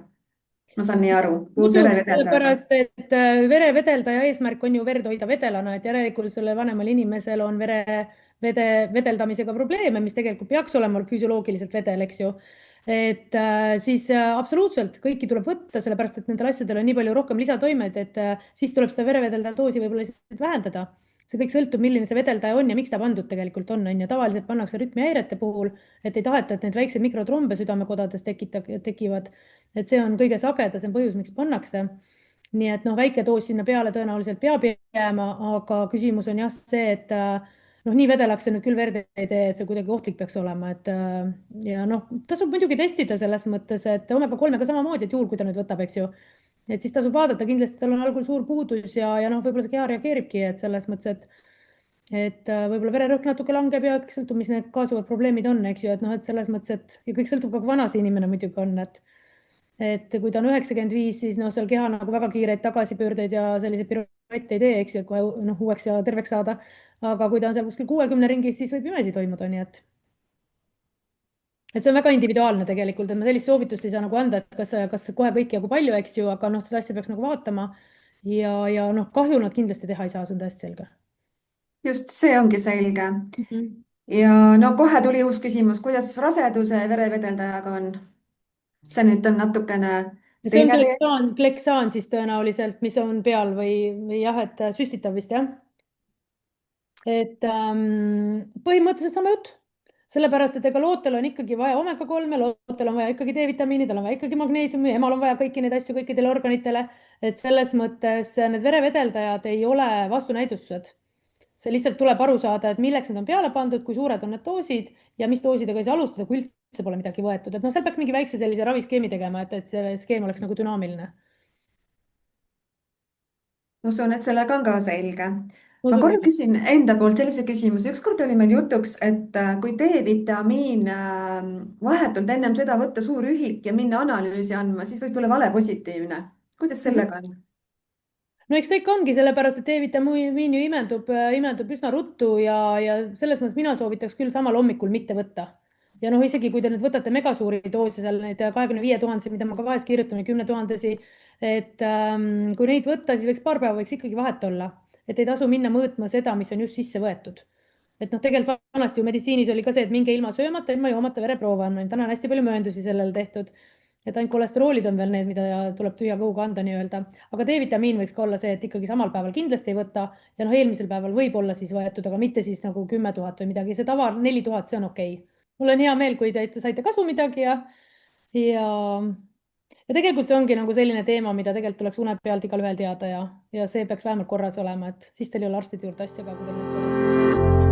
Ma saan nii aru, koos verevedeldajaga. Sellepärast, et verevedeldaja eesmärk on ju verd hoida vedelana, et järelikult selle vanemal inimesel on vedeldamisega probleeme, mis tegelikult peaks olema füsioloogiliselt vedel, eks ju. Et siis absoluutselt kõiki tuleb võtta, sellepärast et nendel asjadel on nii palju rohkem lisatoimed, et siis tuleb seda verevedeldaja doosi võib-olla lihtsalt vähendada. See kõik sõltub, milline see vedeldaja on ja miks ta pandud tegelikult on. Tavaliselt pannakse rütmihäirete puhul, et ei taheta, et need väiksed mikrotrombe südamekodades tekivad. Et see on kõige sagedasem põhjus, miks pannakse. Nii et noh, väike doos sinna peale tõenäoliselt peab jääma, aga küsimus on jah see, et nii vedelaks see nüüd küll verd ei tee, et see kuidagi ohtlik peaks olema. Ja noh, tasub muidugi testida selles mõttes, et omega-3-ga samamoodi, et juhul, kui ta nüüd võtab, eks ju. Et siis tasub vaadata, kindlasti tal on algul suur puudus ja noh, võib-olla see keha reageeribki, et selles mõttes, et võib-olla vererõhk natuke langeb ja kõik sõltub, mis need kaasuvad probleemid on, eks ju, et noh, et selles mõttes, et ja kõik sõltub ka, kui vana see inimene muidugi on, et kui ta on 95, siis noh, seal keha nagu väga kiireid tagasipöördeid ja selliseid piruette ei tee, eks ju, et kohe noh, uueks ja terveks saada. Aga kui ta on seal kuskil 60 ringis, siis võib imesi toimuda, nii et see on väga individuaalne tegelikult, et ma sellist soovitust ei saa nagu anda, et kas kohe kõik ja kui palju, eks ju, aga noh, seda asja peaks nagu vaatama ja noh, kahju nad kindlasti teha ei saa, see on täiesti selge. Just, see ongi selge. Ja no kohe tuli uus küsimus, kuidas raseduse verevedeldajaga on? See nüüd on natukene see on Glexaan siis tõenäoliselt, mis on peal või jah, et süstitav vist jah. Et põhimõtteliselt sama jutt. Sellepärast, et ega lootel on ikkagi vaja omega-3, lootel on vaja ikkagi D-vitamiini, tal on vaja ikkagi magneesiumi, emal on vaja kõiki neid asju kõikidele organitele. Et selles mõttes need verevedeldajad ei ole vastunäidustused. See lihtsalt tuleb aru saada, et milleks need on peale pandud, kui suured on need doosid ja mis doosidega ei saa alustada, kui üldse pole midagi võetud. Et noh, seal peaks mingi väikse sellise raviskeemi tegema, et see skeem oleks nagu dünaamiline. Usun, et sellega on ka selge. Ma korra küsin enda poolt sellise küsimuse. Ükskord oli meil jutuks, et kui D-vitamiin vahetult ennem seda võtta suur ühik ja minna analüüsi andma, siis võib tulla vale positiivne. Kuidas sellega on? No eks ta ikka ongi, sellepärast, et D-vitamiin ju imendub üsna ruttu ja selles mõttes mina soovitaks küll samal hommikul mitte võtta. Ja noh, isegi kui te nüüd võtate megasuuri doose, seal neid 25 000, mida ma ka vahest kirjutan, 10 000, et kui neid võtta, siis võiks paar päeva võiks ikkagi vahet olla. Et ei tasu minna mõõtma seda, mis on just sisse võetud. Et noh, tegelikult vanasti ju meditsiinis oli ka see, et minge ilma söömata, ilma joomata vereproova on. Täna on hästi palju mööndusi sellele tehtud. Et ainult kolesteroolid on veel need, mida tuleb tühja kõhuga anda nii-öelda. Aga D-vitamiin võiks ka olla see, et ikkagi samal päeval kindlasti ei võta. Ja noh, eelmisel päeval võib olla siis võetud, aga mitte siis nagu 10 000 või midagi. See tava 4000, see on okei. Mul on hea meel, kui te saite kasu midagi ja tegelikult see ongi nagu selline teema, mida tegelikult tuleks une pealt igal ühel teada ja see peaks vähemalt korras olema, et siis teil ei ole arstide juurde asja ka.